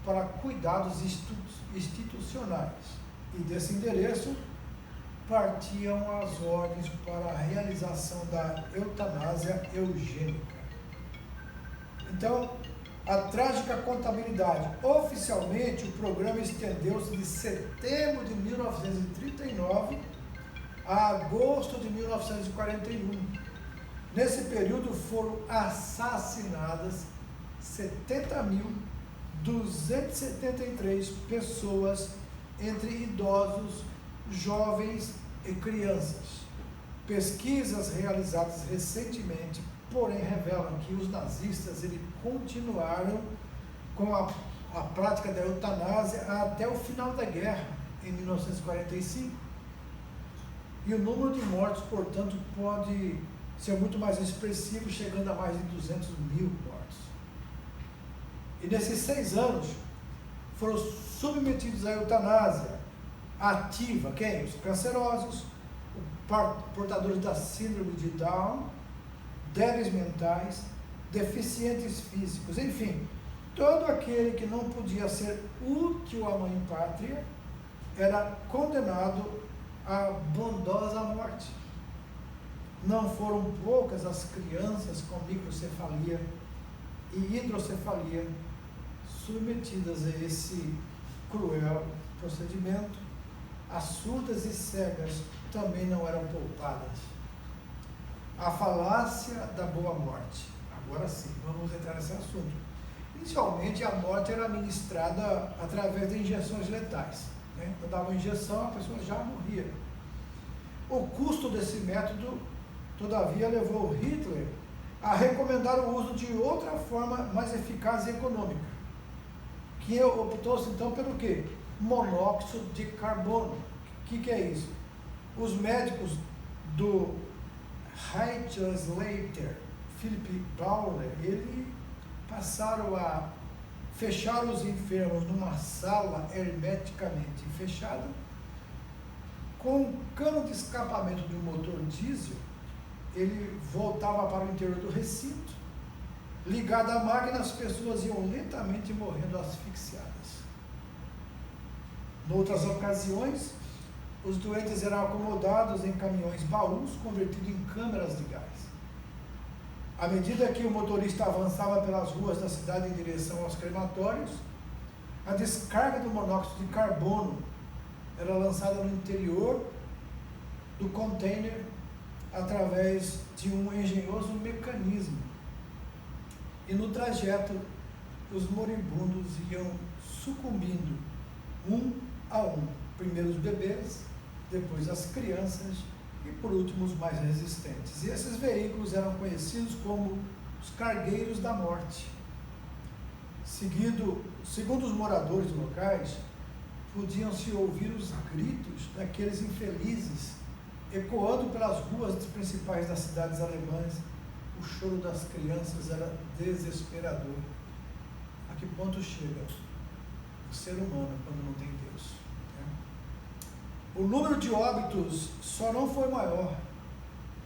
para cuidados institucionais. E desse endereço partiam as ordens para a realização da eutanásia eugênica. Então, a trágica contabilidade. Oficialmente, o programa estendeu-se de setembro de 1939 a agosto de 1941. Nesse período foram assassinadas 70.273 pessoas, entre idosos, jovens e crianças. Pesquisas realizadas recentemente, porém, revelam que os nazistas continuaram com a prática da eutanásia até o final da guerra, em 1945. E o número de mortos, portanto, pode ser muito mais expressivo, chegando a mais de 200 mil mortos. E nesses 6 anos, foram submetidos à eutanásia ativa quem? Os cancerosos, portadores da síndrome de Down, débeis mentais, deficientes físicos, enfim, todo aquele que não podia ser útil à mãe pátria era condenado à bondosa morte. Não foram poucas as crianças com microcefalia e hidrocefalia submetidas a esse cruel procedimento. As surdas e cegas também não eram poupadas. A falácia da boa morte. Agora sim, vamos entrar nesse assunto. Inicialmente, a morte era administrada através de injeções letais. Quando dava uma injeção, a pessoa já morria. O custo desse método, todavia, levou Hitler a recomendar o uso de outra forma mais eficaz e econômica, que optou-se então pelo quê? Monóxido de carbono, que é isso? Os médicos do Reichslater, Philip Bauer, ele passaram a fechar os enfermos numa sala hermeticamente fechada, com um cano de escapamento de um motor diesel. Ele voltava para o interior do recinto, ligado à máquina, as pessoas iam lentamente morrendo asfixiadas. Em outras ocasiões, os doentes eram acomodados em caminhões baús convertidos em câmeras de gás. À medida que o motorista avançava pelas ruas da cidade em direção aos crematórios, a descarga do monóxido de carbono era lançada no interior do container através de um engenhoso mecanismo. E no trajeto, os moribundos iam sucumbindo um a um. Primeiro os bebês, depois as crianças e por último os mais resistentes. E esses veículos eram conhecidos como os cargueiros da morte. Segundo os moradores locais, podiam-se ouvir os gritos daqueles infelizes ecoando pelas ruas principais das cidades alemãs. O choro das crianças era desesperador. A que ponto chega o ser humano quando não tem Deus? O número de óbitos só não foi maior,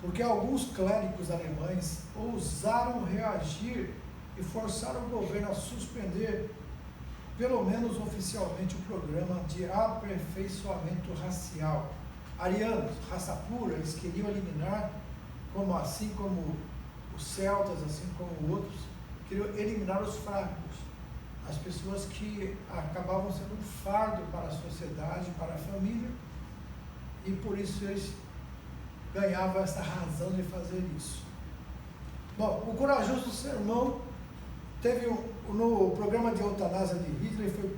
porque alguns clérigos alemães ousaram reagir e forçaram o governo a suspender, pelo menos oficialmente, o programa de aperfeiçoamento racial. Arianos, raça pura, eles queriam eliminar, assim como os celtas, assim como outros, queriam eliminar os fracos, as pessoas que acabavam sendo um fardo para a sociedade, para a família, e por isso eles ganhavam essa razão de fazer isso. Bom, o corajoso sermão teve no programa de eutanásia de Hitler, foi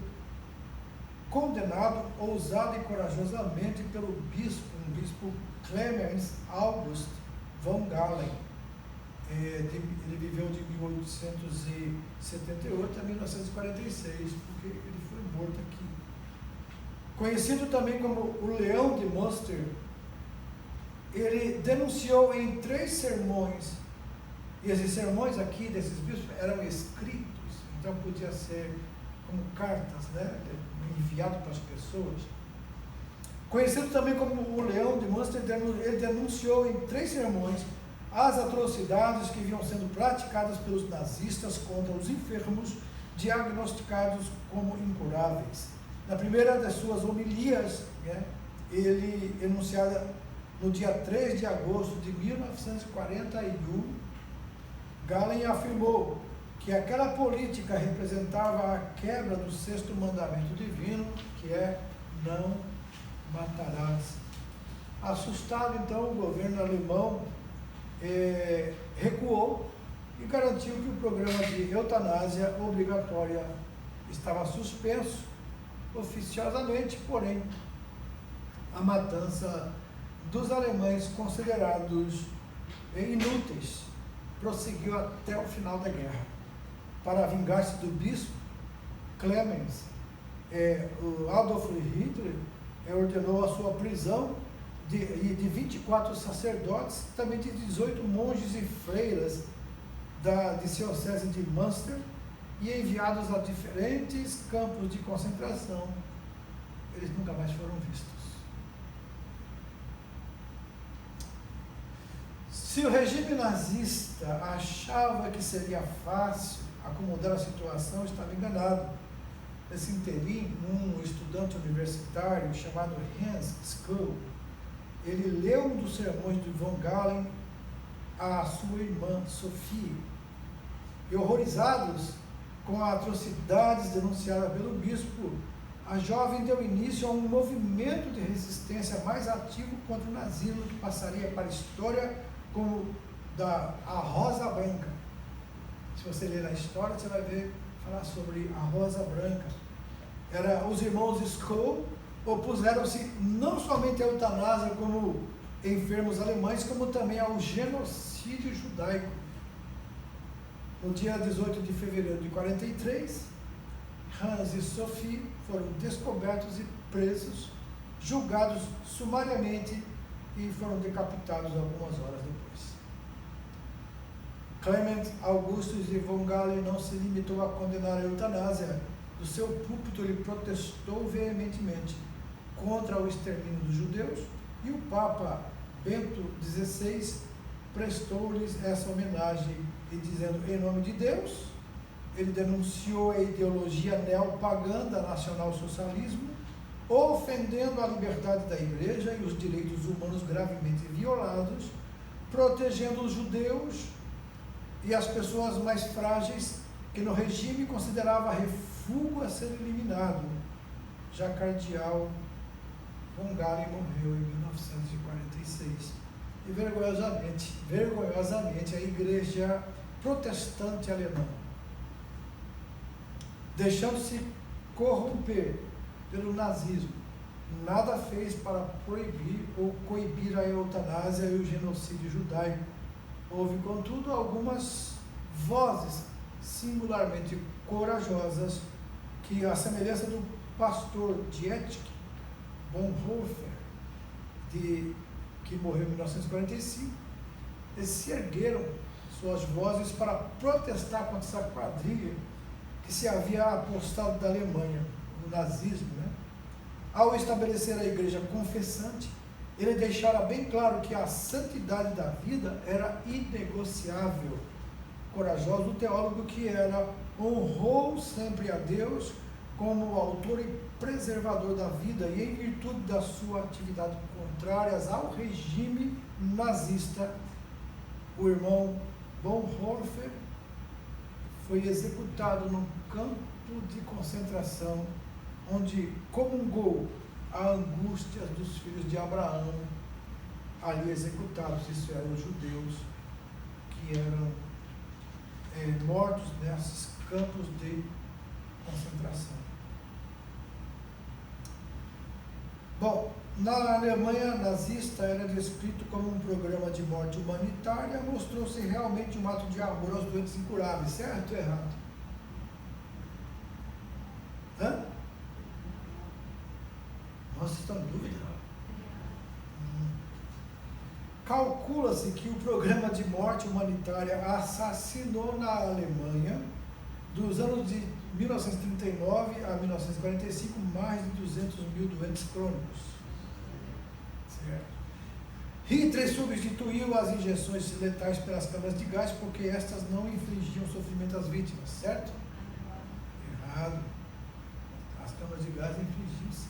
condenado ousado e corajosamente pelo bispo, um bispo Clemens August von Galen. Ele viveu de 1878 a 1946, porque ele foi morto aqui. Conhecido também como o Leão de Münster, ele denunciou em 3 sermões, e esses sermões aqui desses bispos eram escritos, então podia ser como cartas, né, enviado para as pessoas. Conhecido também como o Leão de Münster, ele denunciou em 3 sermões as atrocidades que vinham sendo praticadas pelos nazistas contra os enfermos diagnosticados como incuráveis. Na primeira das suas homilias, né, ele enunciada no dia 3 de agosto de 1941, Galen afirmou que aquela política representava a quebra do 6º mandamento divino, que é não matarás. Assustado, então, o governo alemão recuou e garantiu que o programa de eutanásia obrigatória estava suspenso oficiosamente, porém, a matança dos alemães considerados inúteis prosseguiu até o final da guerra. Para vingar-se do bispo Clemens, o Adolf Hitler ordenou a sua prisão de 24 sacerdotes, também de 18 monges e freiras da diocese de Münster, e enviados a diferentes campos de concentração. Eles nunca mais foram vistos. Se o regime nazista achava que seria fácil acomodar a situação, estava enganado. Nesse interim, um estudante universitário chamado Hans Scholl, ele leu um dos sermões de von Galen à sua irmã Sophie, e horrorizados com as atrocidades denunciadas pelo bispo, a jovem deu início a um movimento de resistência mais ativo contra o nazismo, que passaria para a história como a Rosa Branca. Se você ler a história, você vai ver falar sobre a Rosa Branca. Os irmãos Scholl opuseram-se não somente à eutanásia como enfermos alemães, como também ao genocídio judaico. No dia 18 de fevereiro de 43, Hans e Sophie foram descobertos e presos julgados sumariamente e foram decapitados algumas horas depois. Clement Augustus de von Galen não se limitou a condenar a eutanásia. Do seu púlpito ele protestou veementemente contra o extermínio dos judeus, e o Papa Bento XVI prestou-lhes essa homenagem e dizendo, em nome de Deus, ele denunciou a ideologia neopagã da nacional-socialismo, ofendendo a liberdade da igreja e os direitos humanos gravemente violados, protegendo os judeus e as pessoas mais frágeis que no regime considerava refúgio a ser eliminado. Já cardeal von Galen morreu em 1946. E vergonhosamente, a igreja protestante alemã, deixando-se corromper pelo nazismo, nada fez para proibir ou coibir a eutanásia e o genocídio judaico. Houve, contudo, algumas vozes singularmente corajosas que, à semelhança do pastor Dietrich Bonhoeffer, que morreu em 1945, eles se ergueram suas vozes para protestar contra essa quadrilha que se havia apostado da Alemanha, o nazismo, né? Ao estabelecer a igreja confessante, ele deixara bem claro que a santidade da vida era inegociável. Corajoso o teólogo que era, honrou sempre a Deus como autor e preservador da vida, e em virtude da sua atividade contrárias ao regime nazista, o irmão Bonhoeffer foi executado num campo de concentração, onde comungou a angústia dos filhos de Abraão, ali executados, isso eram os judeus, que eram mortos nesses campos de concentração. Bom, na Alemanha nazista era descrito como um programa de morte humanitária, mostrou-se realmente um ato de amor aos doentes incuráveis, certo ou errado? Hã? Nossa, estão em dúvida? Calcula-se que o programa de morte humanitária assassinou na Alemanha, dos anos de 1939 a 1945, mais de 200 mil doentes crônicos. Certo? Hitler substituiu as injeções letais pelas câmaras de gás porque estas não infligiam sofrimento às vítimas, certo? Errado. As câmaras de gás infligiam sim.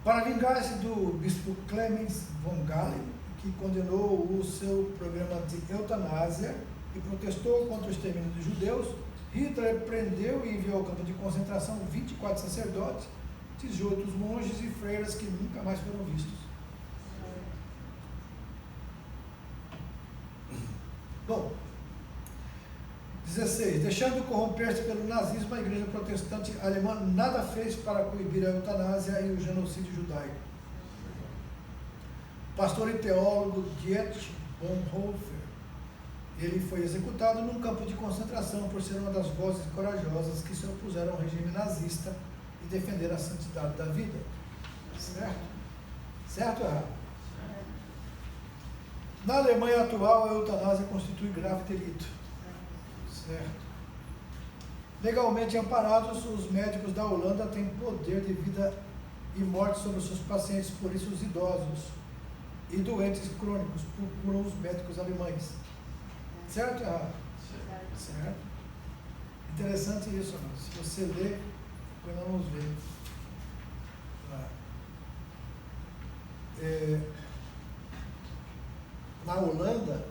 Para vingar-se do bispo Clemens von Galen, que condenou o seu programa de eutanásia e protestou contra o extermínio dos judeus, Hitler prendeu e enviou ao campo de concentração 24 sacerdotes, de outros monges e freiras que nunca mais foram vistos. Bom, 16. Deixando corromper-se pelo nazismo, a igreja protestante alemã nada fez para coibir a eutanásia e o genocídio judaico. Pastor e teólogo Dietrich Bonhoeffer, ele foi executado num campo de concentração por ser uma das vozes corajosas que se opuseram ao regime nazista e defender a santidade da vida. Certo? Certo ou errado? Na Alemanha atual, a eutanásia constitui grave delito. Certo. Legalmente amparados, os médicos da Holanda têm poder de vida e morte sobre os seus pacientes, por isso os idosos e doentes crônicos procuram os médicos alemães. Certo ou errado? Certo. Interessante isso, irmão. Se você ler, depois nós vamos ver. Na Holanda,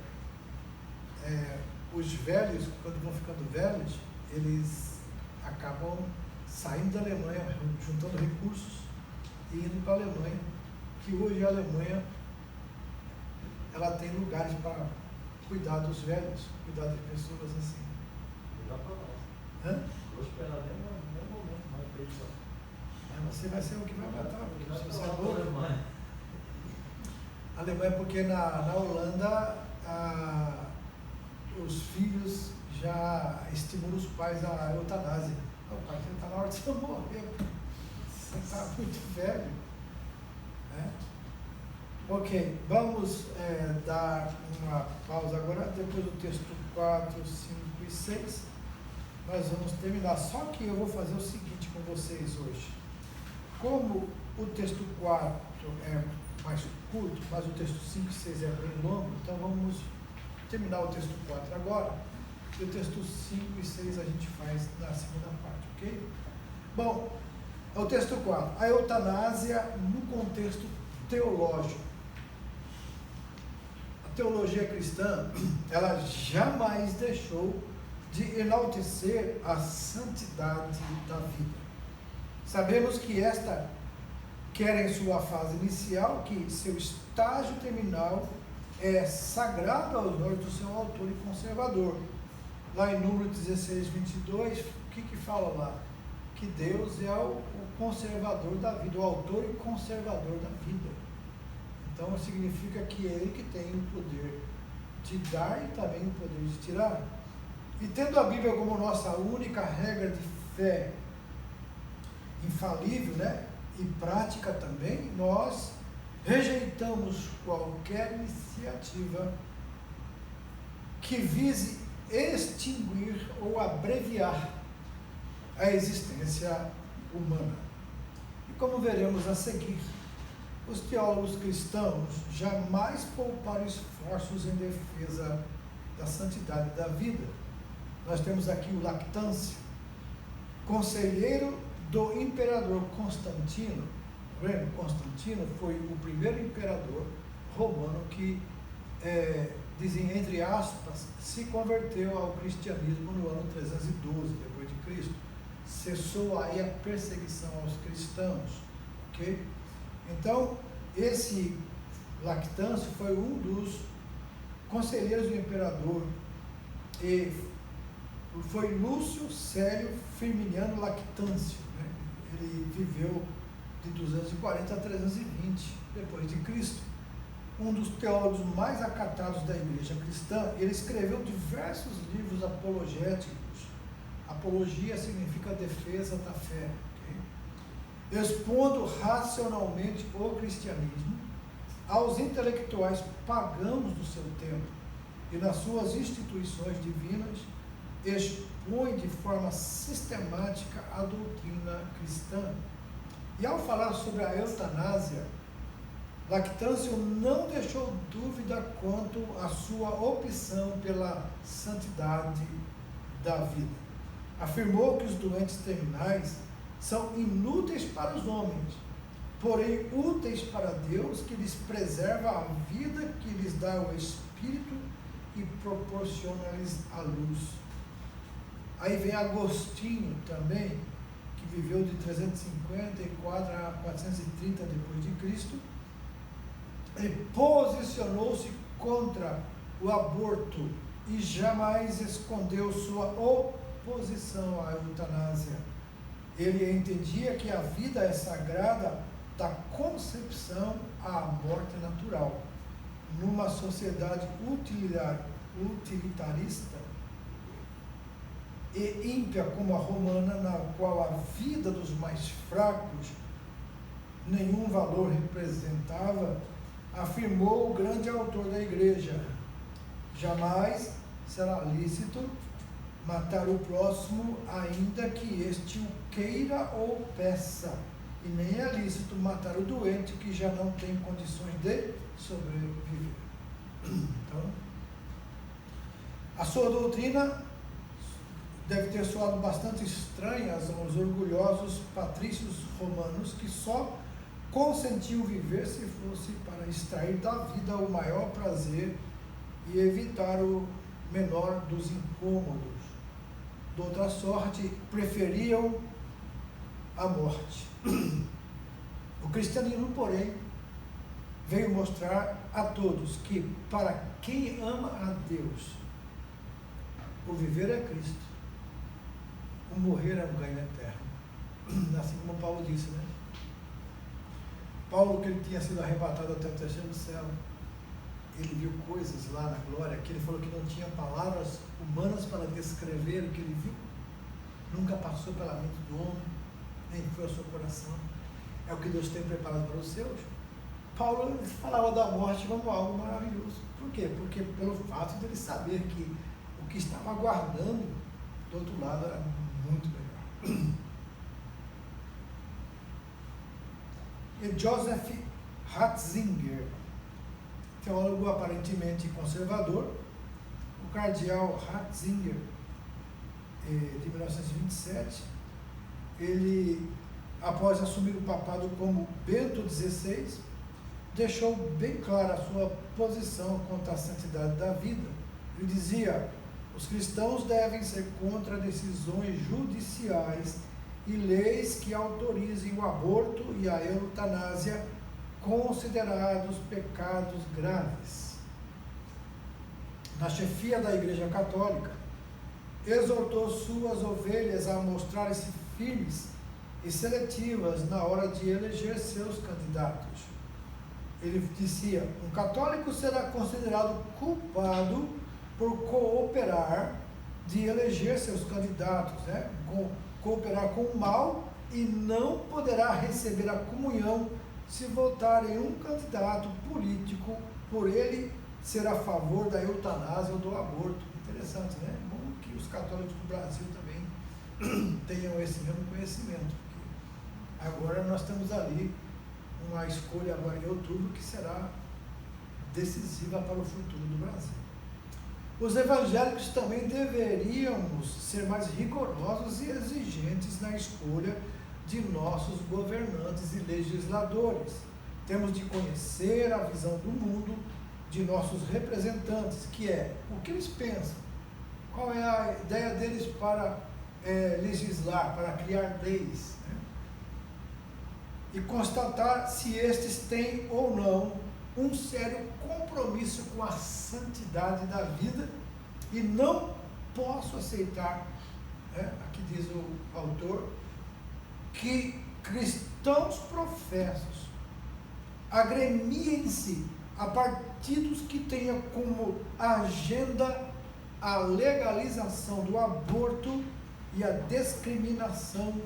os velhos, quando vão ficando velhos, eles acabam saindo da Alemanha, juntando recursos e indo para a Alemanha, que hoje a Alemanha ela tem lugares para cuidar dos velhos, cuidar de pessoas assim. Dá para nós. Hã? Vou esperar nem um momento mais para isso. Mas você vai ser o que vai matar, porque se você é novo. novo. A Alemanha, porque na Holanda os filhos já estimulam os pais à eutanásia. O pai já está na hora de você morrer. Você está muito velho. Né? Ok, vamos dar uma pausa agora, depois do texto 4, 5 e 6, nós vamos terminar. Só que eu vou fazer o seguinte com vocês hoje. Como o texto 4 é mais curto, mas o texto 5 e 6 é bem longo, então vamos terminar o texto 4 agora, e o texto 5 e 6 a gente faz na segunda parte, ok? Bom, o texto 4, a eutanásia no contexto teológico. A teologia cristã, ela jamais deixou de enaltecer a santidade da vida. Sabemos que esta quer em sua fase inicial, que seu estágio terminal é sagrado aos olhos do seu autor e conservador. Lá em número 16, 22, o que fala lá? Que Deus é o conservador da vida, o autor e conservador da vida. Então significa que é Ele que tem o poder de dar e também o poder de tirar. E tendo a Bíblia como nossa única regra de fé infalível, né? E prática também, nós rejeitamos qualquer iniciativa que vise extinguir ou abreviar a existência humana. E como veremos a seguir, os teólogos cristãos jamais pouparam esforços em defesa da santidade da vida. Nós temos aqui o Lactâncio, conselheiro do imperador Constantino. Constantino foi o primeiro imperador romano que, dizem entre aspas, se converteu ao cristianismo no ano 312 depois de Cristo. Cessou aí a perseguição aos cristãos, ok? Então, esse Lactâncio foi um dos conselheiros do imperador e foi Lúcio Célio Firminiano Lactâncio, né? Ele viveu de 240 a 320 depois de Cristo. Um dos teólogos mais acatados da igreja cristã, ele escreveu diversos livros apologéticos. Apologia significa defesa da fé, okay? Expondo racionalmente o cristianismo aos intelectuais pagãos do seu tempo e nas suas instituições divinas, expõe de forma sistemática a doutrina cristã. E ao falar sobre a eutanásia, Lactâncio não deixou dúvida quanto à sua opção pela santidade da vida. Afirmou que os doentes terminais são inúteis para os homens, porém úteis para Deus, que lhes preserva a vida, que lhes dá o Espírito e proporciona-lhes a luz. Aí vem Agostinho também, que viveu de 354 a 430 depois de Cristo. Ele posicionou-se contra o aborto e jamais escondeu sua oposição à eutanásia. Ele entendia que a vida é sagrada da concepção à morte natural. Numa sociedade utilitarista e ímpia como a romana, na qual a vida dos mais fracos nenhum valor representava, afirmou o grande autor da igreja: jamais será lícito matar o próximo, ainda que este o queira ou peça, e nem é lícito matar o doente que já não tem condições de sobreviver. Então, a sua doutrina deve ter soado bastante estranha aos orgulhosos patrícios romanos, que só consentiam viver se fosse para extrair da vida o maior prazer e evitar o menor dos incômodos. De outra sorte, preferiam a morte. O cristianismo, porém, veio mostrar a todos que, para quem ama a Deus, o viver é Cristo, o morrer é um ganho eterno. Assim como Paulo disse, né? Paulo, que ele tinha sido arrebatado até o terceiro céu, ele viu coisas lá na glória, que ele falou que não tinha palavras humanas para descrever o que ele viu, nunca passou pela mente do homem, nem foi ao seu coração. é o que Deus tem preparado para os seus. Paulo falava da morte como algo maravilhoso. Por quê? Porque pelo fato de ele saber que o que estava aguardando do outro lado era muito melhor. E Joseph Ratzinger, teólogo aparentemente conservador, o cardeal Ratzinger, de 1927, ele, após assumir o papado como Bento XVI, deixou bem clara a sua posição contra a santidade da vida. Ele dizia: os cristãos devem ser contra decisões judiciais e leis que autorizem o aborto e a eutanásia, considerados pecados graves. Na chefia da Igreja Católica, exortou suas ovelhas a mostrarem-se firmes e seletivas na hora de eleger seus candidatos. Ele dizia: um católico será considerado culpado por cooperar de eleger seus candidatos, né? Cooperar com o mal, e não poderá receber a comunhão se votar em um candidato político por ele ser a favor da eutanásia ou do aborto. Interessante, né? É bom que os católicos do Brasil também tenham esse mesmo conhecimento, porque agora nós temos ali uma escolha agora em outubro que será decisiva para o futuro do Brasil. Os evangélicos também deveríamos ser mais rigorosos e exigentes na escolha de nossos governantes e legisladores. Temos de conhecer a visão do mundo de nossos representantes, que é o que eles pensam, qual é a ideia deles para legislar, para criar leis, né? E constatar se estes têm ou não um sério compromisso com a santidade da vida. E não posso aceitar, aqui diz o autor, que cristãos professos agremiem-se a partidos que tenham como agenda a legalização do aborto e a discriminação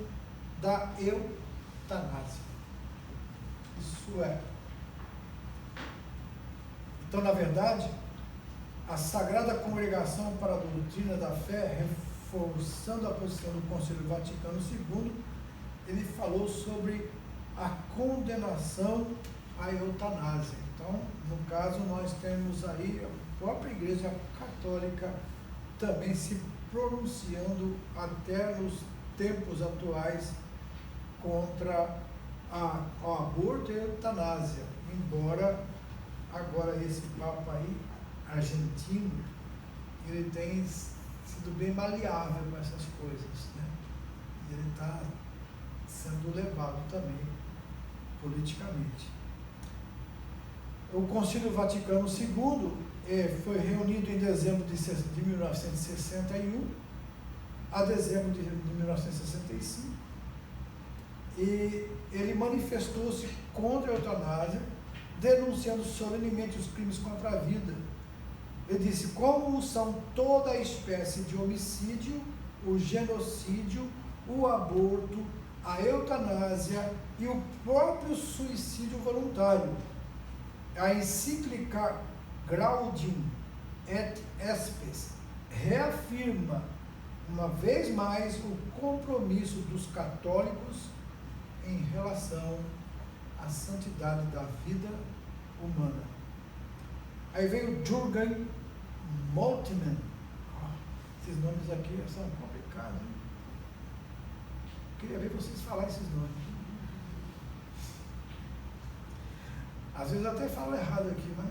da eutanásia. Isso é. Então, na verdade, a Sagrada Congregação para a Doutrina da Fé, reforçando a posição do Concílio Vaticano II, ele falou sobre a condenação à eutanásia. Então, no caso, nós temos aí a própria Igreja Católica também se pronunciando até nos tempos atuais contra o aborto e a eutanásia, embora agora esse Papa aí, argentino, ele tem sido bem maleável com essas coisas, né? E ele está sendo levado também politicamente. O Concílio Vaticano II foi reunido em dezembro de 1961 a dezembro de 1965, e ele manifestou-se contra a eutanásia, denunciando solenemente os crimes contra a vida. Ele disse: como são toda a espécie de homicídio, o genocídio, o aborto, a eutanásia e o próprio suicídio voluntário. A encíclica Gaudium et Spes reafirma uma vez mais o compromisso dos católicos em relação à santidade da vida humana. Aí vem o Jürgen Moltmann. Esses nomes aqui são complicados, hein? Queria ver vocês falar esses nomes. Às vezes eu até falo errado aqui, mas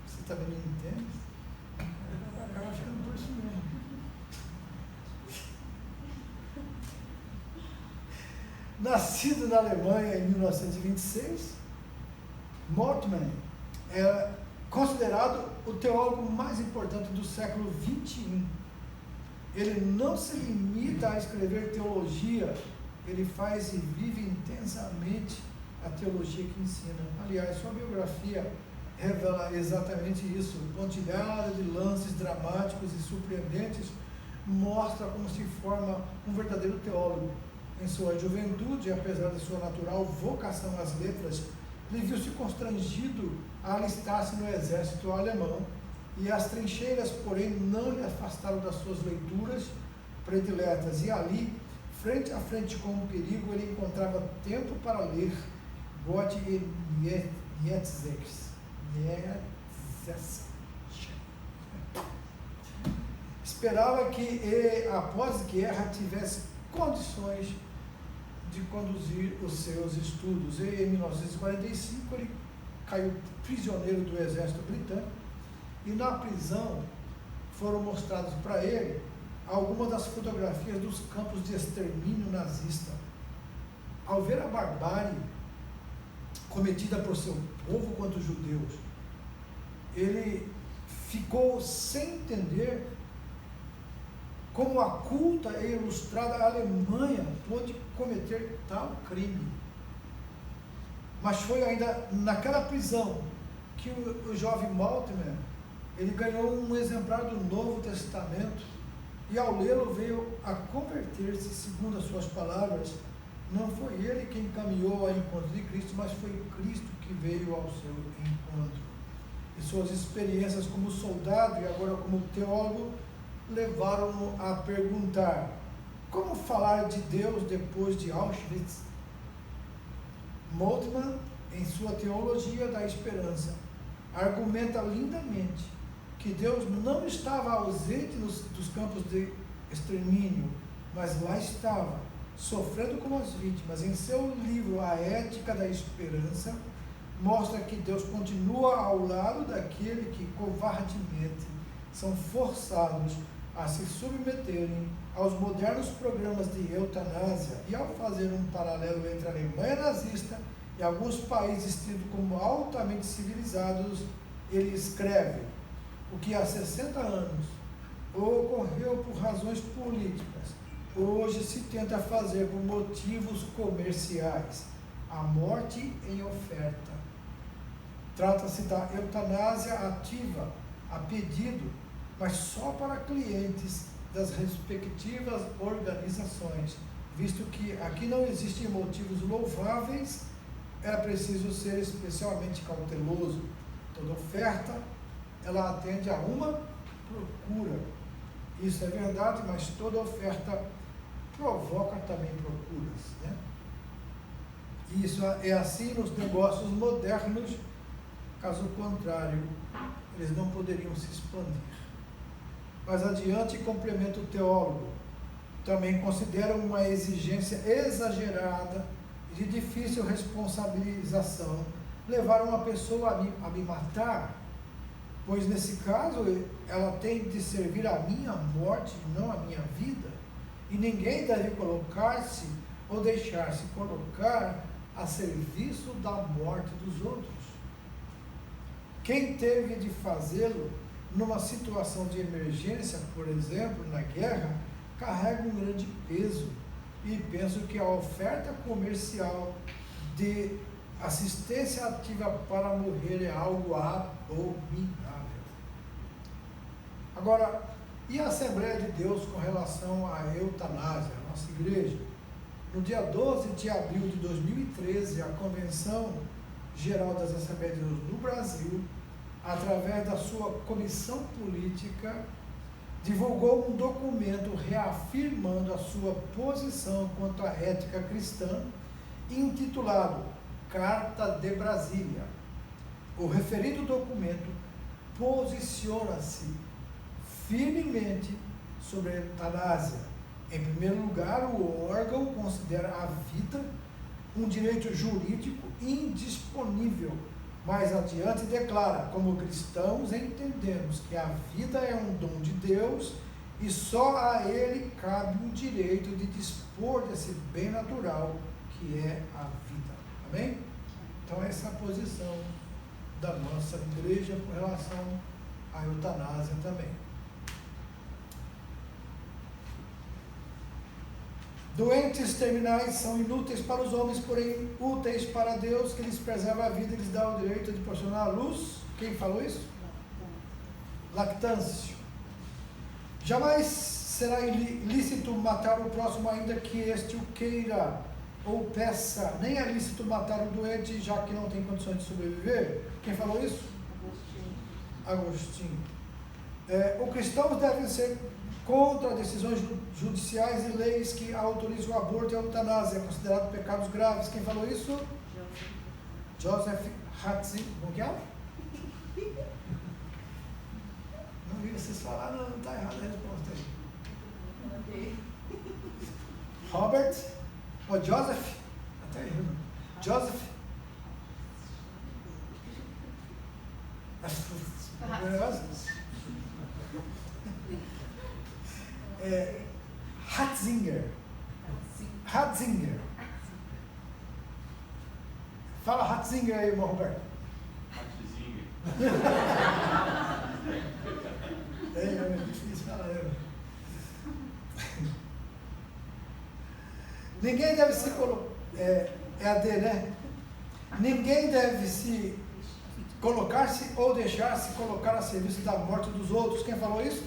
você também não entende. Acaba ficando por isso mesmo. Nascido na Alemanha em 1926, Moltmann é considerado o teólogo mais importante do século XXI. Ele não se limita a escrever teologia, ele faz e vive intensamente a teologia que ensina. Aliás, sua biografia revela exatamente isso. Pontilhada de lances dramáticos e surpreendentes mostra como se forma um verdadeiro teólogo. Em sua juventude, apesar de sua natural vocação às letras, ele viu-se constrangido a alistar-se no exército alemão, e as trincheiras, porém, não lhe afastaram das suas leituras prediletas, e ali, frente a frente com o perigo, ele encontrava tempo para ler Goethe e Nietzsche. Esperava que, após guerra, tivesse condições de conduzir os seus estudos. E em 1945 ele caiu prisioneiro do exército britânico, e na prisão foram mostrados para ele algumas das fotografias dos campos de extermínio nazista. Ao ver a barbárie cometida por seu povo contra os judeus, ele ficou sem entender como a culta e ilustrada Alemanha pôde cometer tal crime. Mas foi ainda naquela prisão que o jovem Moltmann, ele ganhou um exemplar do Novo Testamento, e ao lê-lo veio a converter-se. Segundo as suas palavras, não foi ele quem caminhou ao encontro de Cristo, mas foi Cristo que veio ao seu encontro. E suas experiências como soldado e agora como teólogo levaram-no a perguntar: como falar de Deus depois de Auschwitz? Moltmann, em sua Teologia da Esperança, argumenta lindamente que Deus não estava ausente dos campos de extermínio, mas lá estava, sofrendo como as vítimas. Em seu livro A Ética da Esperança, mostra que Deus continua ao lado daquele que covardemente são forçados a se submeterem aos modernos programas de eutanásia. E ao fazer um paralelo entre a Alemanha nazista e alguns países tidos como altamente civilizados, ele escreve: o que há 60 anos ocorreu por razões políticas, hoje se tenta fazer por motivos comerciais. A morte em oferta. Trata-se da eutanásia ativa, a pedido, mas só para clientes das respectivas organizações. Visto que aqui não existem motivos louváveis, é preciso ser especialmente cauteloso. Toda oferta, ela atende a uma procura. Isso é verdade, mas toda oferta provoca também procuras, né? Isso é assim nos negócios modernos. Caso contrário, eles não poderiam se expandir. Mais adiante, complementa o teólogo. Também considera uma exigência exagerada e de difícil responsabilização levar uma pessoa a me matar, pois nesse caso ela tem de servir a minha morte e não a minha vida, e ninguém deve colocar-se ou deixar-se colocar a serviço da morte dos outros. Quem teve de fazê-lo numa situação de emergência, por exemplo, na guerra, carrega um grande peso, e penso que a oferta comercial de assistência ativa para morrer é algo abominável. Agora, e a Assembleia de Deus com relação à eutanásia, a nossa igreja? No dia 12 de abril de 2013, a Convenção Geral das Assembleias de Deus no Brasil, através da sua comissão política, divulgou um documento reafirmando a sua posição quanto à ética cristã, intitulado Carta de Brasília. O referido documento posiciona-se firmemente sobre a eutanásia. Em primeiro lugar, o órgão considera a vida um direito jurídico indisponível. Mais adiante declara: como cristãos entendemos que a vida é um dom de Deus e só a Ele cabe o direito de dispor desse bem natural que é a vida. Amém? Então essa é a posição da nossa igreja com relação à eutanásia também. Doentes terminais são inúteis para os homens, porém úteis para Deus, que lhes preserva a vida e lhes dá o direito de proporcionar a luz. Quem falou isso? Lactâncio. Jamais será ilícito matar o próximo ainda que este o queira ou peça. Nem é lícito matar o doente, já que não tem condições de sobreviver. Quem falou isso? Agostinho. Os cristãos devem ser contra decisões judiciais e leis que autorizam o aborto e a eutanásia, considerados pecados graves. Quem falou isso? Joseph Ratzinger. Como que é? Não vi vocês falar, não está errada a resposta aí. Robert, ou Joseph, até errado. Joseph Ratzinger. Fala Ratzinger aí, irmão Roberto. Ratzinger. É difícil falar. Ninguém deve se colocar. É a D, né? Ninguém deve se colocar-se ou deixar-se colocar a serviço da morte dos outros. Quem falou isso?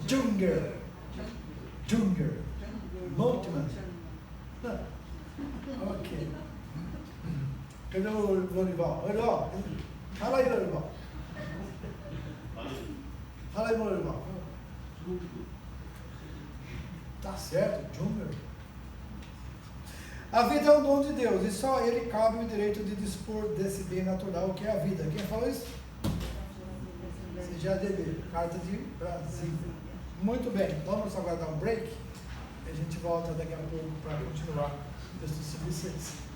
Junger. Moltmann. Ok. Cadê o Lorival? Lorival, fala aí, Lorival. Fala aí, Lorival. Tá certo, Junger. A vida é um dom de Deus e só a Ele cabe o direito de dispor desse bem natural que é a vida. Quem falou isso? CGADB, Carta de Brasília. Muito bem, vamos agora dar um break e a gente volta daqui a pouco para continuar o texto 6.